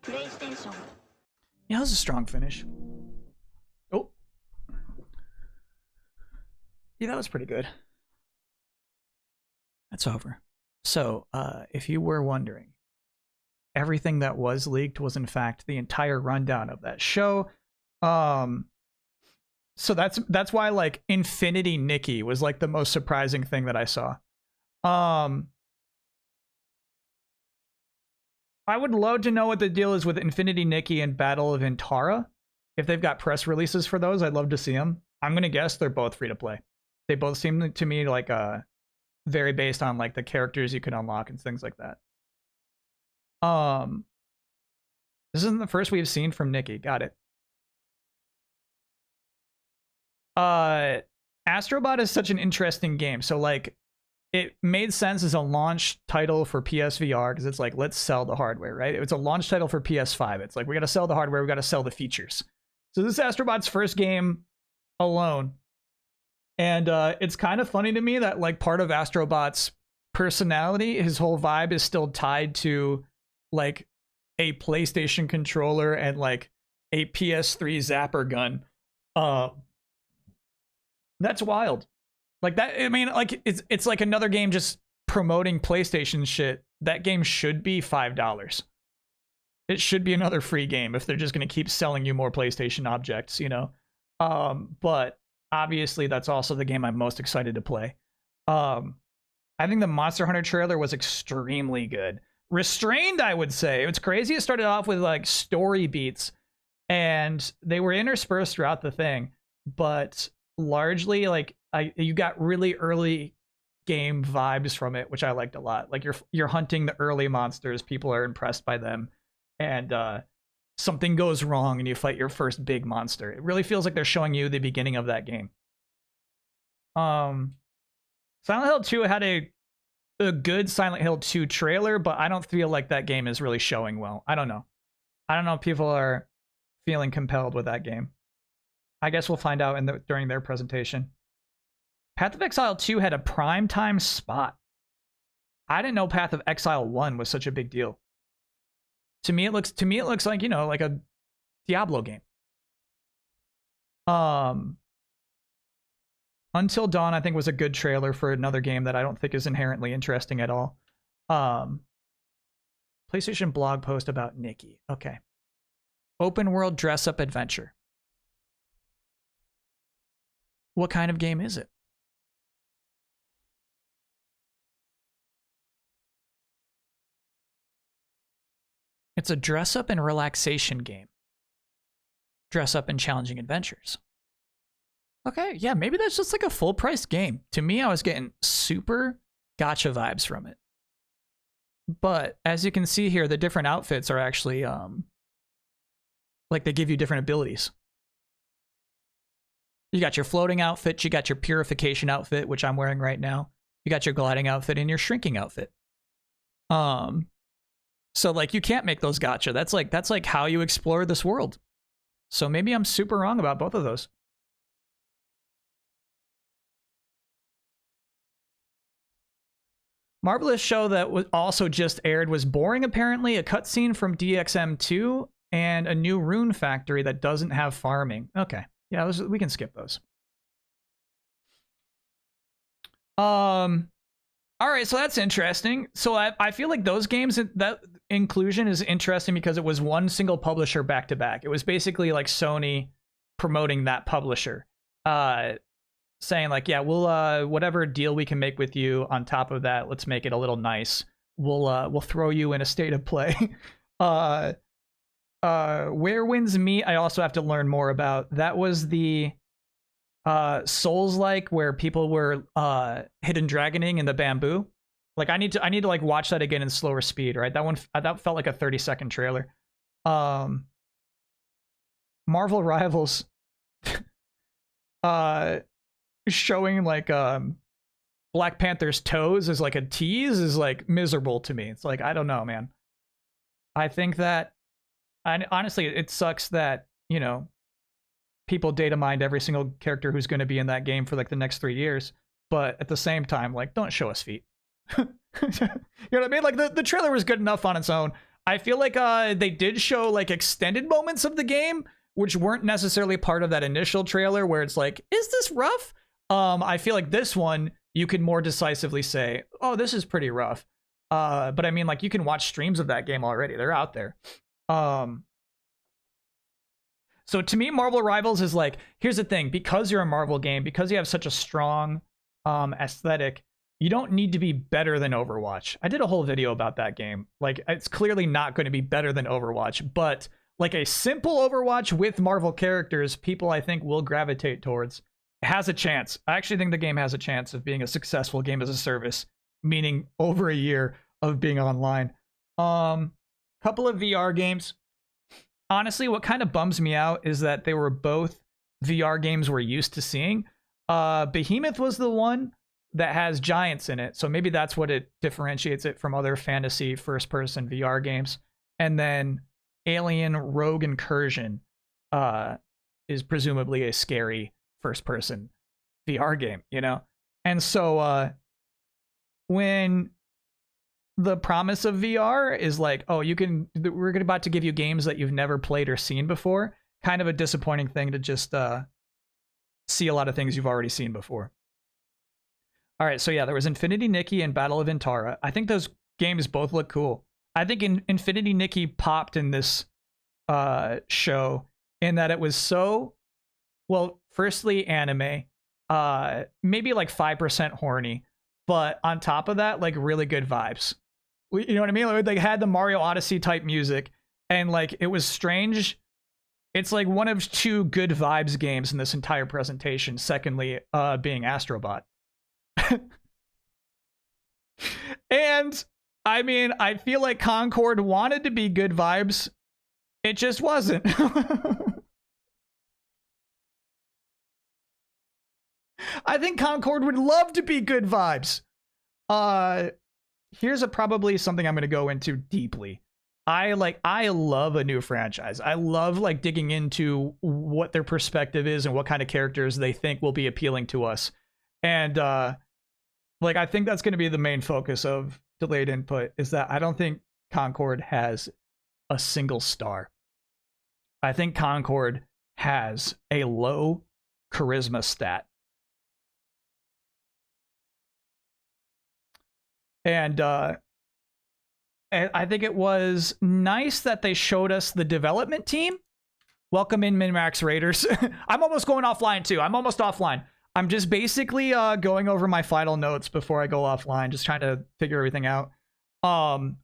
PlayStation. Yeah, that was a strong finish. Oh. Yeah, that was pretty good. That's over. So, if you were wondering, everything that was leaked was in fact the entire rundown of that show. So that's why like Infinity Nikki was like the most surprising thing that I saw. I would love to know what the deal is with Infinity Nikki and Battle of Intara. If they've got press releases for those, I'd love to see them. I'm gonna guess they're both free to play. They both seem to me like very based on like the characters you can unlock and things like that. This isn't the first we've seen from Nikki. Got it. Astrobot is such an interesting game. So like it made sense as a launch title for PSVR because it's like, let's sell the hardware, right? It's a launch title for PS5. It's like, we got to sell the hardware. We got to sell the features. So this is Astrobot's first game alone. And it's kind of funny to me that like part of Astrobot's personality, his whole vibe is still tied to like a PlayStation controller and like a PS3 zapper gun. That's wild. Like that, I mean, like it's like another game just promoting PlayStation shit. That game should be $5. It should be another free game if they're just going to keep selling you more PlayStation objects, you know? But obviously that's also the game I'm most excited to play. I think the Monster Hunter trailer was extremely good. Restrained, I would say. It's crazy. It started off with like story beats and they were interspersed throughout the thing, but largely like you got really early game vibes from it, which I liked a lot. Like you're hunting the early monsters, people are impressed by them, and something goes wrong and you fight your first big monster. It really feels like they're showing you the beginning of that game. Silent Hill 2 had a good Silent Hill 2 trailer, but I don't feel like that game is really showing well. I don't know if people are feeling compelled with that game. I guess we'll find out during their presentation. Path of Exile 2 had a primetime spot. I didn't know Path of Exile 1 was such a big deal. To me it looks like, you know, like a Diablo game. Until Dawn, I think, was a good trailer for another game that I don't think is inherently interesting at all. PlayStation blog post about Nikki. Okay. Open world dress-up adventure. What kind of game is it? It's a dress-up and relaxation game. Dress-up and challenging adventures. Okay, yeah, maybe that's just like a full-priced game. To me, I was getting super gacha vibes from it. But as you can see here, the different outfits are actually, like they give you different abilities. You got your floating outfit, you got your purification outfit, which I'm wearing right now. You got your gliding outfit and your shrinking outfit. So like you can't make those gacha. That's like how you explore this world. So maybe I'm super wrong about both of those. Marvelous show that was also just aired was boring apparently. A cutscene from DXM2 and a new Rune Factory that doesn't have farming. Okay. Yeah, we can skip those. All right, so that's interesting. So I feel like those games, that inclusion is interesting because it was one single publisher back to back. It was basically like Sony promoting that publisher, saying like, yeah, we'll whatever deal we can make with you on top of that, let's make it a little nice. We'll throw you in a state of play. Where Winds Meet, I also have to learn more about. That was the Souls-like where people were hidden dragoning in the bamboo. Like I need to like watch that again in slower speed, right? That felt like a 30-second trailer. Marvel Rivals showing like Black Panther's toes as like a tease is like miserable to me. It's like, I don't know, man. I think that, and honestly, it sucks that, you know, people data mined every single character who's going to be in that game for like the next 3 years. But at the same time, like, don't show us feet. You know what I mean? Like the trailer was good enough on its own. I feel like they did show like extended moments of the game, which weren't necessarily part of that initial trailer where it's like, is this rough? I feel like this one, you can more decisively say, oh, this is pretty rough. But I mean, like, you can watch streams of that game already. They're out there. So to me, Marvel Rivals is like, here's the thing, because you're a Marvel game, because you have such a strong aesthetic, you don't need to be better than Overwatch. I did a whole video about that game. Like, it's clearly not going to be better than Overwatch, but like a simple Overwatch with Marvel characters, people I think will gravitate towards. It has a chance. I actually think the game has a chance of being a successful game as a service, meaning over a year of being online. Couple of VR games. Honestly, what kind of bums me out is that they were both VR games we're used to seeing. Behemoth was the one that has giants in it, so maybe that's what it differentiates it from other fantasy first-person VR games. And then Alien Rogue Incursion is presumably a scary first-person VR game, you know? And so when the promise of VR is like, oh, we're about to give you games that you've never played or seen before, kind of a disappointing thing to just see a lot of things you've already seen before. All right, so yeah, there was Infinity Nikki and Battle of Intara. I think those games both look cool. I think Infinity Nikki popped in this show in that it was so, well, firstly, anime, maybe like 5% horny, but on top of that, like really good vibes. You know what I mean? Like, they had the Mario Odyssey type music, and like it was strange. It's like one of two good vibes games in this entire presentation. Secondly, being Astrobot. And I mean, I feel like Concord wanted to be good vibes. It just wasn't. I think Concord would love to be good vibes. Here's probably something I'm going to go into deeply. I love a new franchise. I love like digging into what their perspective is and what kind of characters they think will be appealing to us. And like, I think that's going to be the main focus of Delayed Input, is that I don't think Concord has a single star. I think Concord has a low charisma stat. And I think it was nice that they showed us the development team. Welcome in, Minmax Raiders. I'm almost going offline too. I'm almost offline. I'm just basically going over my final notes before I go offline, just trying to figure everything out. I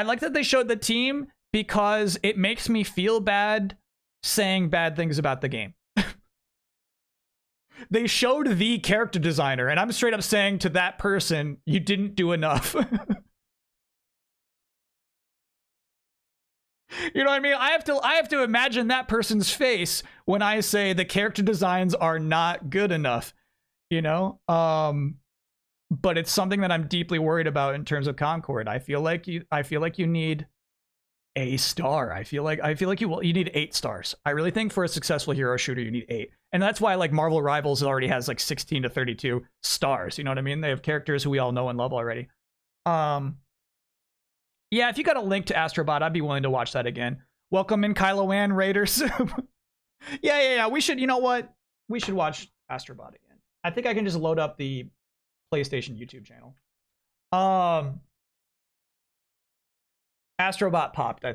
like that they showed the team because it makes me feel bad saying bad things about the game. They showed the character designer, and I'm straight up saying to that person, you didn't do enough. You know what I mean? I have to imagine that person's face when I say the character designs are not good enough, you know? But it's something that I'm deeply worried about in terms of Concord. I feel like you need a star. I feel like you need 8 stars. I really think for a successful hero shooter, you need 8. And that's why like Marvel Rivals already has like 16 to 32 stars. You know what I mean? They have characters who we all know and love already. Yeah, if you got a link to Astrobot, I'd be willing to watch that again. Welcome in, Kylo Ann Raiders. Yeah. We should, you know what? We should watch Astrobot again. I think I can just load up the PlayStation YouTube channel. Astrobot popped, I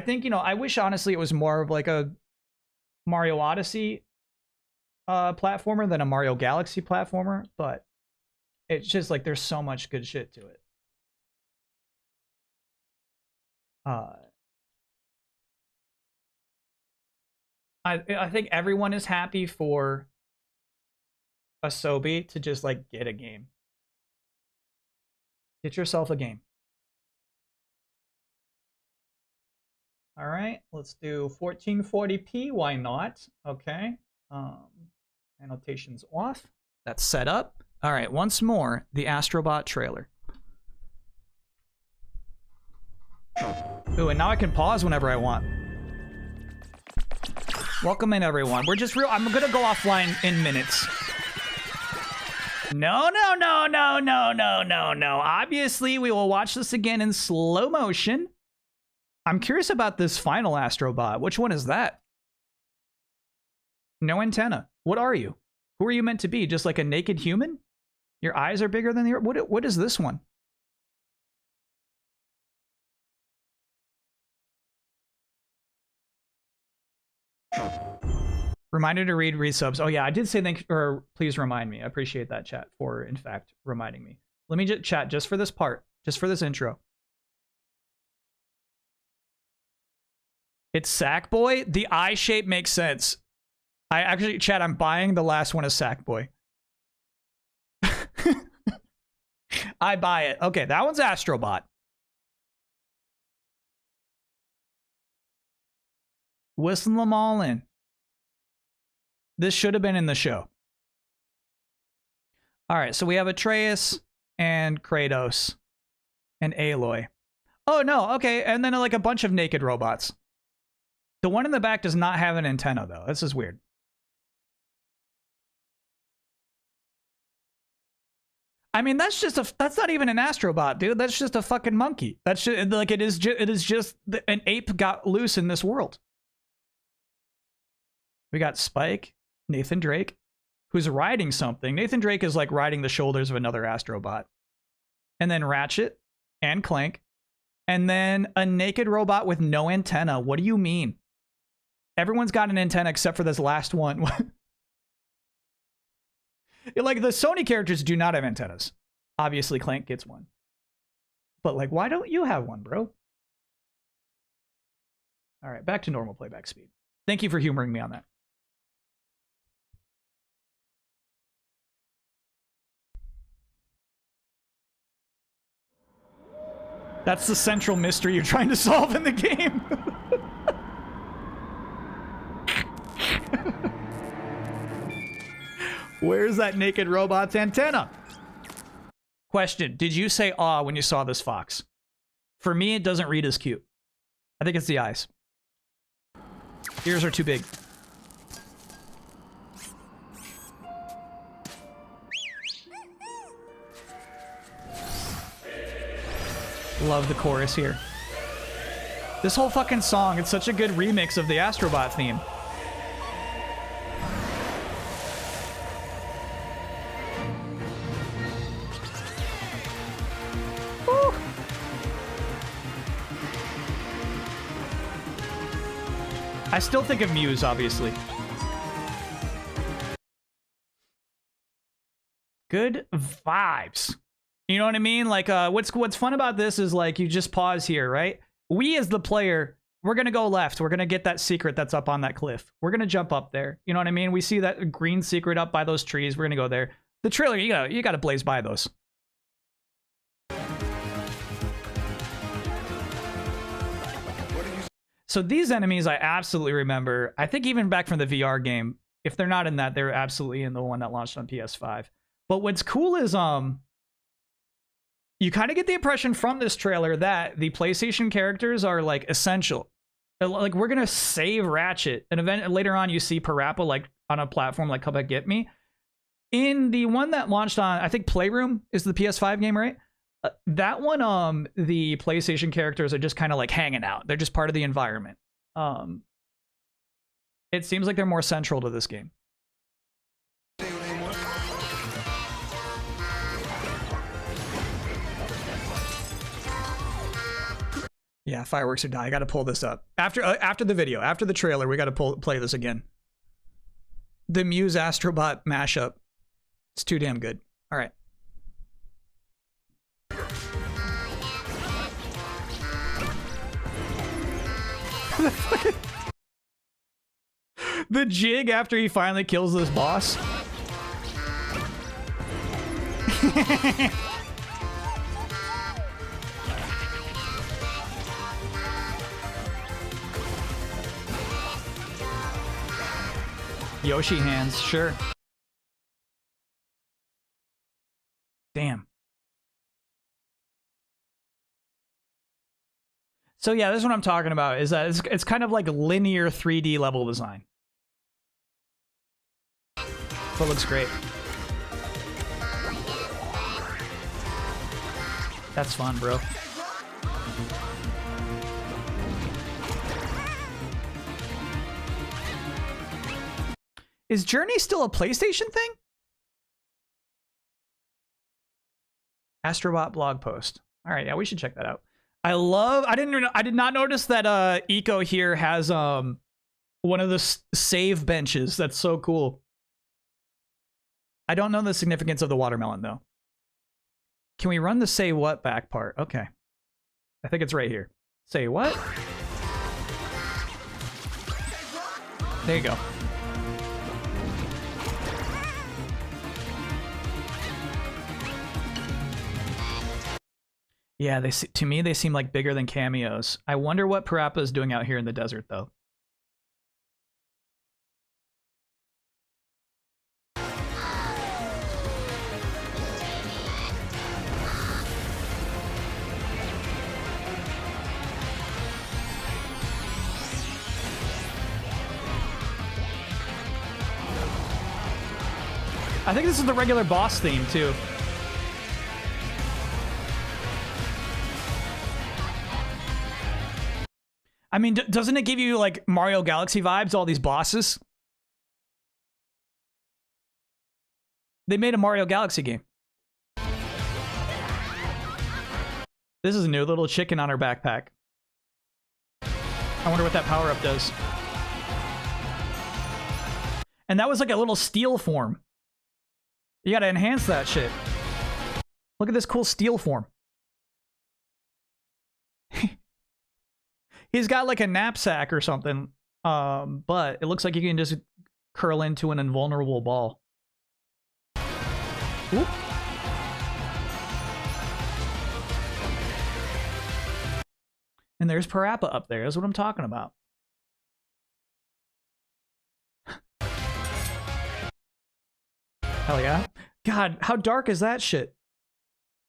think, you know, I wish honestly it was more of like a Mario Odyssey platformer than a Mario Galaxy platformer, but it's just like there's so much good shit to it. I think everyone is happy for Asobi to just like get a game. Get yourself a game. All right, let's do 1440p. Why not? Okay. Annotations off. That's set up. All right, once more, the Astrobot trailer. Ooh, and now I can pause whenever I want. Welcome in, everyone. We're just I'm gonna go offline in minutes. No. Obviously, we will watch this again in slow motion. I'm curious about this final Astrobot. Which one is that? No antenna. What are you? Who are you meant to be? Just like a naked human? Your eyes are bigger than the Earth? What is this one? Reminder to read resubs. Oh yeah, I did say please remind me. I appreciate that, chat, for in fact reminding me. Let me just chat just for this part, just for this intro. It's Sackboy. The eye shape makes sense. I actually, chat, I'm buying the last one as Sackboy. I buy it. Okay, that one's Astrobot. Whistle them all in. This should have been in the show. All right, so we have Atreus and Kratos and Aloy. Oh, no, okay, and then like a bunch of naked robots. The one in the back does not have an antenna, though. This is weird. I mean, that's not even an Astrobot, dude. That's just a fucking monkey. That's just, like, it is just an ape got loose in this world. We got Spike, Nathan Drake, who's riding something. Nathan Drake is like riding the shoulders of another Astrobot. And then Ratchet and Clank. And then a naked robot with no antenna. What do you mean? Everyone's got an antenna except for this last one. Like, the Sony characters do not have antennas. Obviously, Clank gets one. But, like, why don't you have one, bro? All right, back to normal playback speed. Thank you for humoring me on that. That's the central mystery you're trying to solve in the game. Where's that naked robot's antenna? Question, did you say aw when you saw this fox? For me, it doesn't read as cute. I think it's the eyes. Ears are too big. Love the chorus here. This whole fucking song, it's such a good remix of the Astrobot theme. Woo. I still think of Muse, obviously. Good vibes. You know what I mean? Like, what's fun about this is, like, you just pause here, right? We, as the player, we're going to go left. We're going to get that secret that's up on that cliff. We're going to jump up there. You know what I mean? We see that green secret up by those trees. We're going to go there. The trailer, you got to blaze by those. So these enemies I absolutely remember. I think even back from the VR game, if they're not in that, they're absolutely in the one that launched on PS5. But what's cool is, you kind of get the impression from this trailer that the PlayStation characters are, like, essential. Like, we're gonna save Ratchet, and later on you see Parappa, like, on a platform like Come Back Get Me. In the one that launched on, I think Playroom is the PS5 game, right? That one, the PlayStation characters are just kind of like hanging out. They're just part of the environment. It seems like they're more central to this game. Yeah, fireworks or die. I got to pull this up after the video, after the trailer. We got to play this again. The Muse Astrobot mashup. It's too damn good. All right. The jig after he finally kills this boss. Yoshi hands, sure. Damn. So yeah, this is what I'm talking about, is that it's kind of like linear 3D level design. But it looks great. That's fun, bro. Is Journey still a PlayStation thing? Astrobot blog post. All right, yeah, we should check that out. I did not notice that Eco here has one of the save benches. That's so cool. I don't know the significance of the watermelon though. Can we run the say what back part? Okay. I think it's right here. Say what? There you go. Yeah, to me they seem like bigger than cameos. I wonder what Parappa is doing out here in the desert though. I think this is the regular boss theme too. I mean, doesn't it give you like Mario Galaxy vibes, all these bosses? They made a Mario Galaxy game. This is a new little chicken on her backpack. I wonder what that power-up does. And that was like a little steel form. You gotta enhance that shit. Look at this cool steel form. He's got like a knapsack or something, but it looks like you can just curl into an invulnerable ball. Oop. And there's Parappa up there. That's what I'm talking about. Hell yeah. God, how dark is that shit?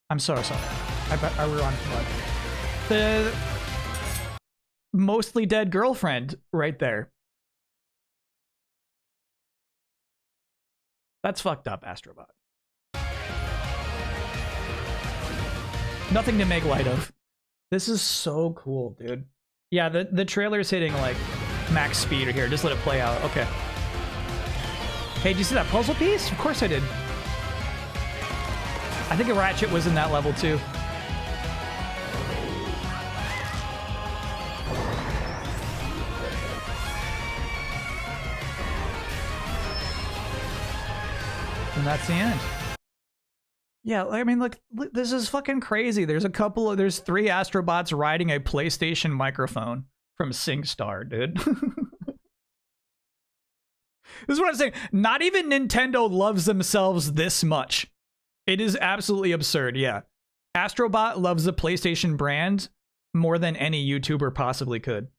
I'm so sorry. I ruined what? The mostly dead girlfriend right there. That's fucked up, Astrobot. Nothing to make light of. This is so cool, dude. Yeah, the trailer's hitting like max speed here. Just let it play out. Okay. Hey, did you see that puzzle piece? Of course I did. I think a Ratchet was in that level too. And that's the end. Yeah, I mean, look, this is fucking crazy. There's there's 3 Astrobots riding a PlayStation microphone from SingStar, dude. This is what I'm saying. Not even Nintendo loves themselves this much. It is absolutely absurd, yeah. Astrobot loves the PlayStation brand more than any YouTuber possibly could.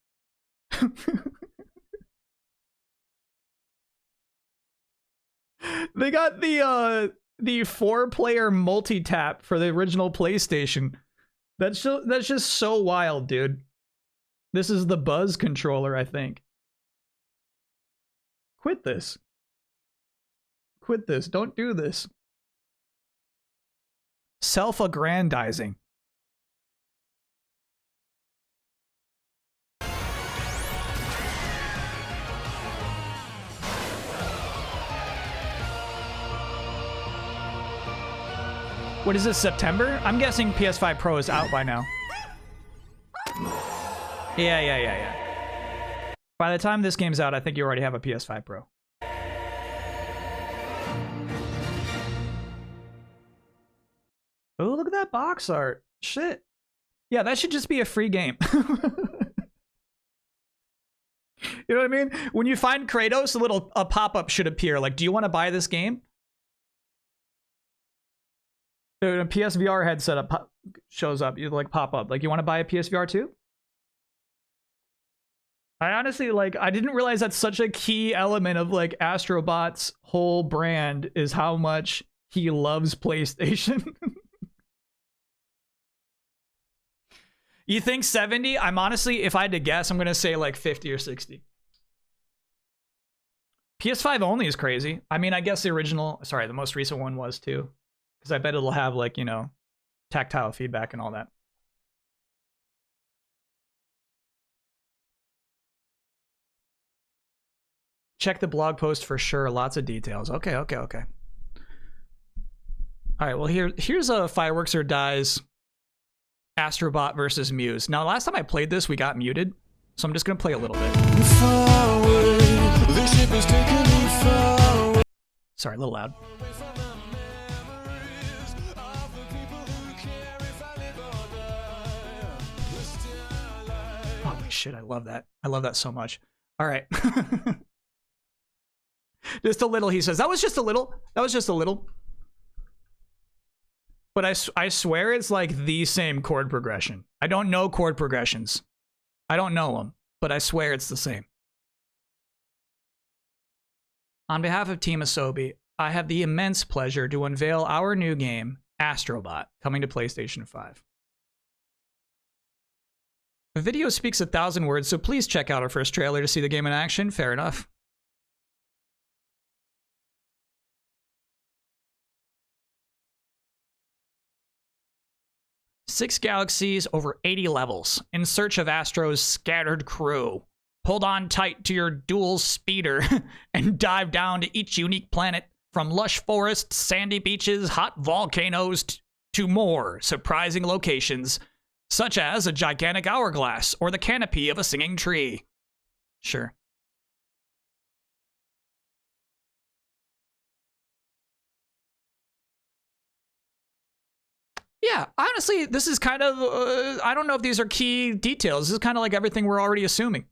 They got the 4-player multi-tap for the original PlayStation. That's just so wild, dude. This is the Buzz controller, I think. Quit this. Quit this. Don't do this. Self-aggrandizing. What is this, September? I'm guessing PS5 Pro is out by now. Yeah. By the time this game's out, I think you already have a PS5 Pro. Oh, look at that box art. Shit. Yeah, that should just be a free game. You know what I mean? When you find Kratos, a pop-up should appear. Like, do you want to buy this game? Dude, a PSVR headset shows up. You like pop up. Like, you want to buy a PSVR 2? I honestly, like, I didn't realize that's such a key element of, like, Astrobot's whole brand is how much he loves PlayStation. You think 70? I'm honestly, if I had to guess, I'm going to say, like, 50 or 60. PS5 only is crazy. I mean, I guess the original, sorry, the most recent one was, too. Because I bet it'll have, like, you know, tactile feedback and all that. Check the blog post for sure. Lots of details. Okay. All right, well, here's a Fireworks or Dies Astrobot versus Muse. Now, last time I played this, we got muted, so I'm just going to play a little bit. Sorry, a little loud. Holy shit, I love that. I love that so much. All right. Just a little, he says. That was just a little. That was just a little. But I swear it's like the same chord progression. I don't know chord progressions. I don't know them, but I swear it's the same. On behalf of Team Asobi, I have the immense pleasure to unveil our new game, Astrobot, coming to PlayStation 5. The video speaks 1,000 words, so please check out our first trailer to see the game in action. Fair enough. Six galaxies, over 80 levels, in search of Astro's scattered crew. Hold on tight to your dual speeder and dive down to each unique planet, from lush forests, sandy beaches, hot volcanoes, to more surprising locations, such as a gigantic hourglass or the canopy of a singing tree. Sure. Yeah, honestly, this is kind of, I don't know if these are key details. This is kind of like everything we're already assuming.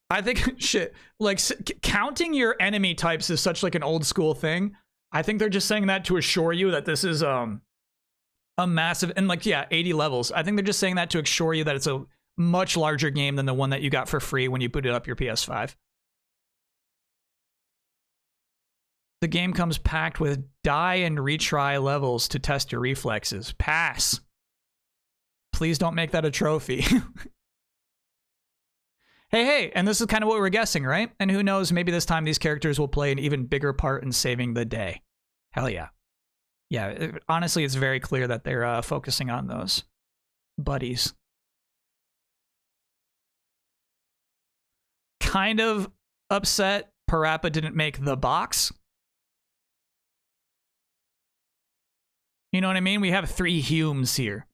I think, shit, like, counting your enemy types is such, like, an old school thing. I think they're just saying that to assure you that this is a massive, and, like, yeah, 80 levels. I think they're just saying that to assure you that it's a much larger game than the one that you got for free when you booted up your PS5. The game comes packed with die and retry levels to test your reflexes. Pass. Please don't make that a trophy. Hey, and this is kind of what we're guessing, right? And who knows, maybe this time these characters will play an even bigger part in saving the day. Hell yeah. Yeah, honestly, it's very clear that they're focusing on those buddies. Kind of upset Parappa didn't make the box. You know what I mean? We have 3 Humes here.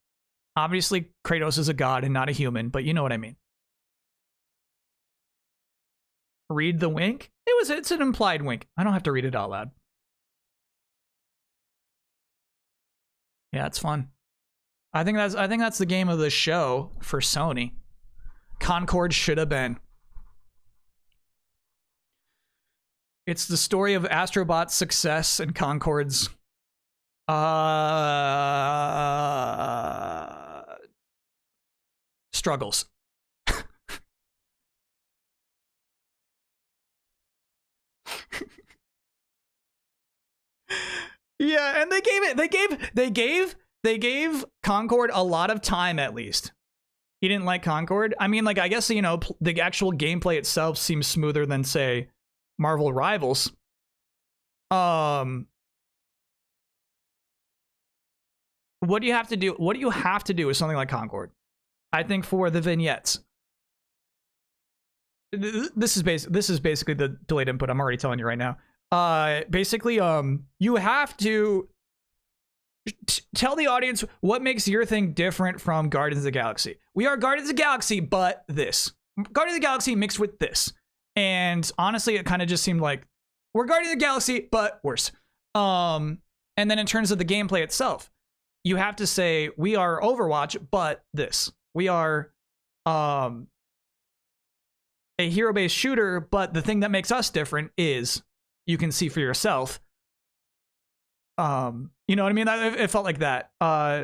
Obviously, Kratos is a god and not a human, but you know what I mean. Read the wink? It's an implied wink. I don't have to read it out loud. Yeah, it's fun. I think that's the game of the show for Sony. Concord should have been. It's the story of Astrobot's success and Concord's struggles. Yeah, and they gave Concord a lot of time at least. He didn't like Concord. I mean, like, I guess, you know, the actual gameplay itself seems smoother than, say, Marvel Rivals. What do you have to do? What do you have to do with something like Concord? I think for the vignettes. This is basically the delayed input. I'm already telling you right now. Basically, you have to tell the audience what makes your thing different from Guardians of the Galaxy. We are Guardians of the Galaxy, but this. Guardians of the Galaxy mixed with this. And honestly, it kind of just seemed like we're Guardians of the Galaxy, but worse. And then in terms of the gameplay itself, you have to say we are Overwatch, but this. We are a hero-based shooter, but the thing that makes us different is you can see for yourself. You know what I mean? It felt like that.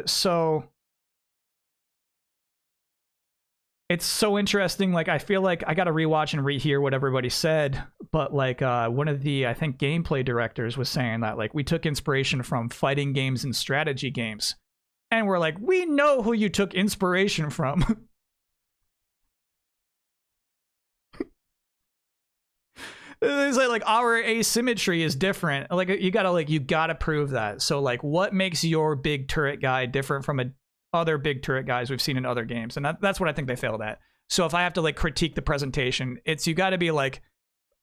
So it's so interesting. Like, I feel like I got to rewatch and rehear what everybody said. But like, one of the, I think, gameplay directors was saying that like we took inspiration from fighting games and strategy games. And we're like, we know who you took inspiration from. It's like our asymmetry is different. Like you gotta prove that. So like, what makes your big turret guy different from other big turret guys we've seen in other games? And that's what I think they failed at. So if I have to like critique the presentation, it's you got to be like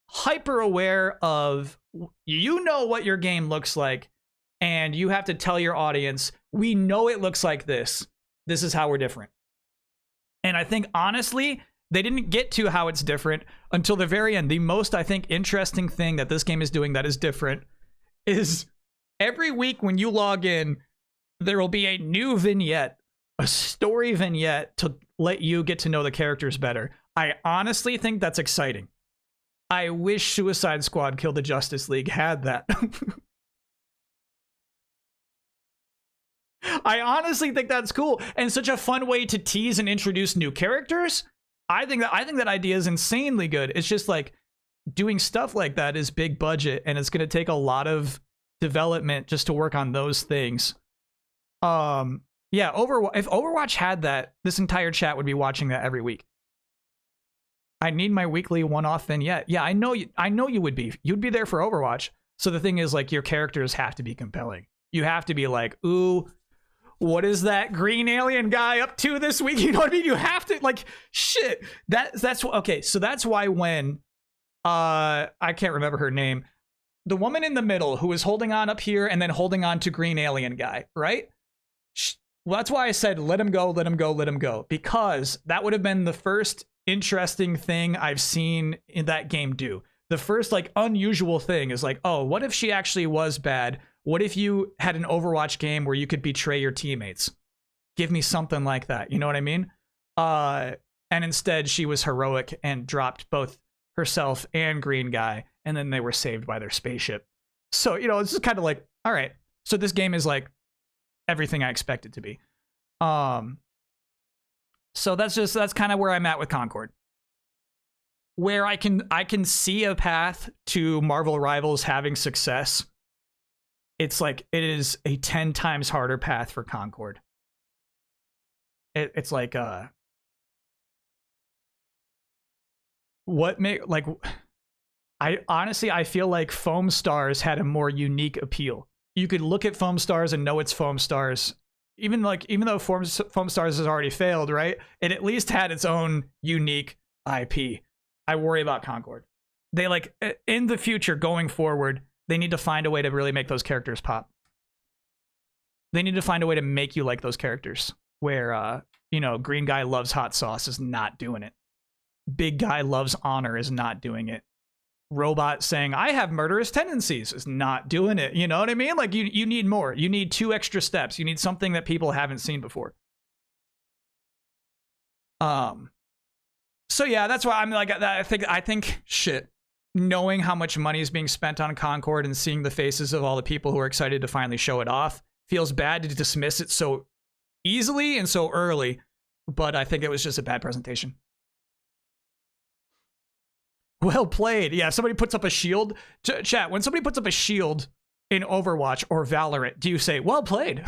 hyper aware of, you know, what your game looks like, and you have to tell your audience, we know it looks like this. This is how we're different. And I think honestly, they didn't get to how it's different until the very end. The most, I think, interesting thing that this game is doing that is different is every week when you log in, there will be a new vignette, a story vignette to let you get to know the characters better. I honestly think that's exciting. I wish Suicide Squad Kill the Justice League had that. I honestly think that's cool and such a fun way to tease and introduce new characters. I think that idea is insanely good. It's just like doing stuff like that is big budget, and it's going to take a lot of development just to work on those things. Yeah, if Overwatch had that, this entire chat would be watching that every week. I need my weekly one-off vignette. Yeah, I know you would be. You'd be there for Overwatch. So the thing is, like, your characters have to be compelling. You have to be like, ooh, what is that green alien guy up to this week? You know what I mean? You have to, like, shit. That's okay. So that's why when I can't remember her name, the woman in the middle who was holding on up here and then holding on to green alien guy, right? Well, that's why I said let him go, let him go, let him go, because that would have been the first interesting thing I've seen in that game do. The first like unusual thing is like, oh, what if she actually was bad? What if you had an Overwatch game where you could betray your teammates? Give me something like that. You know what I mean? And instead she was heroic and dropped both herself and green guy, and then they were saved by their spaceship. So, you know, it's just kind of like, all right, so this game is like everything I expect it to be. So that's kind of where I'm at with Concord. Where I can see a path to Marvel Rivals having success. It's like it is a 10 times harder path for Concord. It's like I honestly feel like Foam Stars had a more unique appeal. You could look at Foam Stars and know it's Foam Stars. Even though Foam Stars has already failed, right? It at least had its own unique IP. I worry about Concord. They like in the future going forward, they need to find a way to really make those characters pop. They need to find a way to make you like those characters. Where green guy loves hot sauce is not doing it. Big guy loves honor is not doing it. Robot saying I have murderous tendencies is not doing it. You know what I mean? Like you need more. You need 2 extra steps. You need something that people haven't seen before. So yeah, that's why I'm like I think shit. Knowing how much money is being spent on Concord and seeing the faces of all the people who are excited to finally show it off feels bad to dismiss it so easily and so early. But I think it was just a bad presentation. Well played. Yeah, somebody puts up a shield. Chat, when somebody puts up a shield in Overwatch or Valorant, do you say, well played?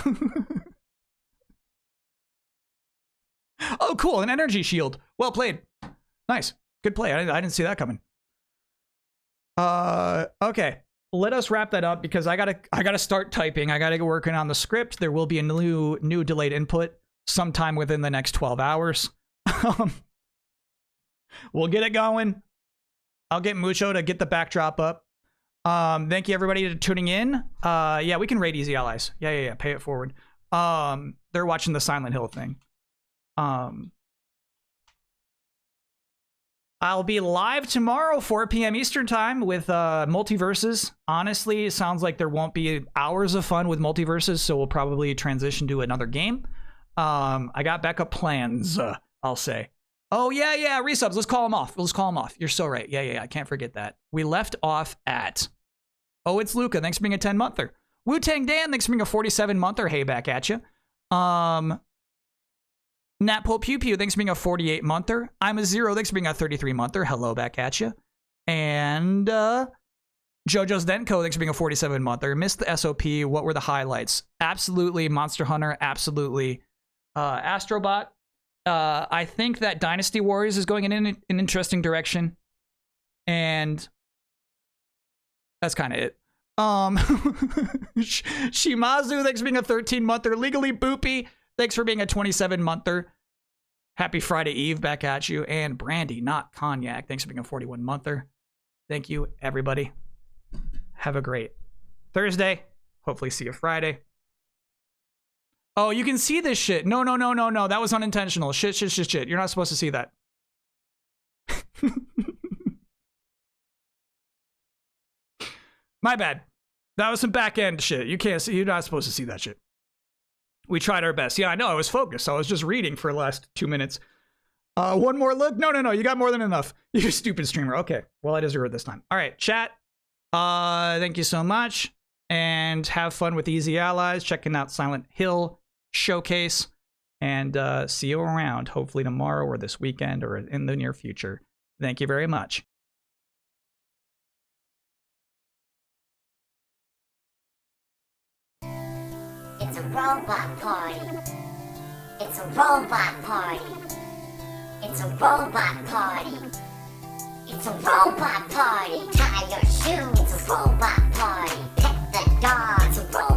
Oh, cool. An energy shield. Well played. Nice. Good play. I didn't see that coming. Okay. Let us wrap that up because I gotta start typing. I gotta get working on the script. There will be a new delayed input sometime within the next 12 hours. We'll get it going. I'll get Mucho to get the backdrop up. Thank you everybody for tuning in. Yeah, we can raid Easy Allies. Yeah. Pay it forward. They're watching the Silent Hill thing. I'll be live tomorrow, 4 p.m. Eastern time with Multiverses. Honestly, it sounds like there won't be hours of fun with Multiverses, so we'll probably transition to another game. I got backup plans, I'll say. Oh, yeah, resubs. Let's call them off. You're so right. Yeah, I can't forget that. We left off at... Oh, it's Luca. Thanks for being a 10-monther. Wu-Tang Dan, thanks for being a 47-monther. Hey, back at you. Natpole Pew Pew, thanks for being a 48-monther. I'm a Zero, thanks for being a 33-monther. Hello back at you. And JoJo's Denko, thanks for being a 47-monther. Missed the SOP. What were the highlights? Absolutely Monster Hunter. Absolutely Astrobot. I think that Dynasty Warriors is going in an interesting direction. And that's kind of it. Shimazu, thanks for being a 13-monther. Legally Boopy, thanks for being a 27-monther. Happy Friday Eve back at you. And Brandy, not Cognac, thanks for being a 41-monther. Thank you, everybody. Have a great Thursday. Hopefully see you Friday. Oh, you can see this shit. No. That was unintentional. Shit. You're not supposed to see that. My bad. That was some back end shit. You can't see. You're not supposed to see that shit. We tried our best. Yeah, I know. I was focused. I was just reading for the last 2 minutes. One more look. No. You got more than enough. You stupid streamer. Okay. Well, I deserve it this time. All right, chat. Thank you so much. And have fun with Easy Allies. Checking out Silent Hill Showcase. And see you around. Hopefully tomorrow or this weekend or in the near future. Thank you very much. It's a robot party. It's a robot party. It's a robot party. It's a robot party. Tie your shoes. It's a robot party. Pet the dog. It's a robot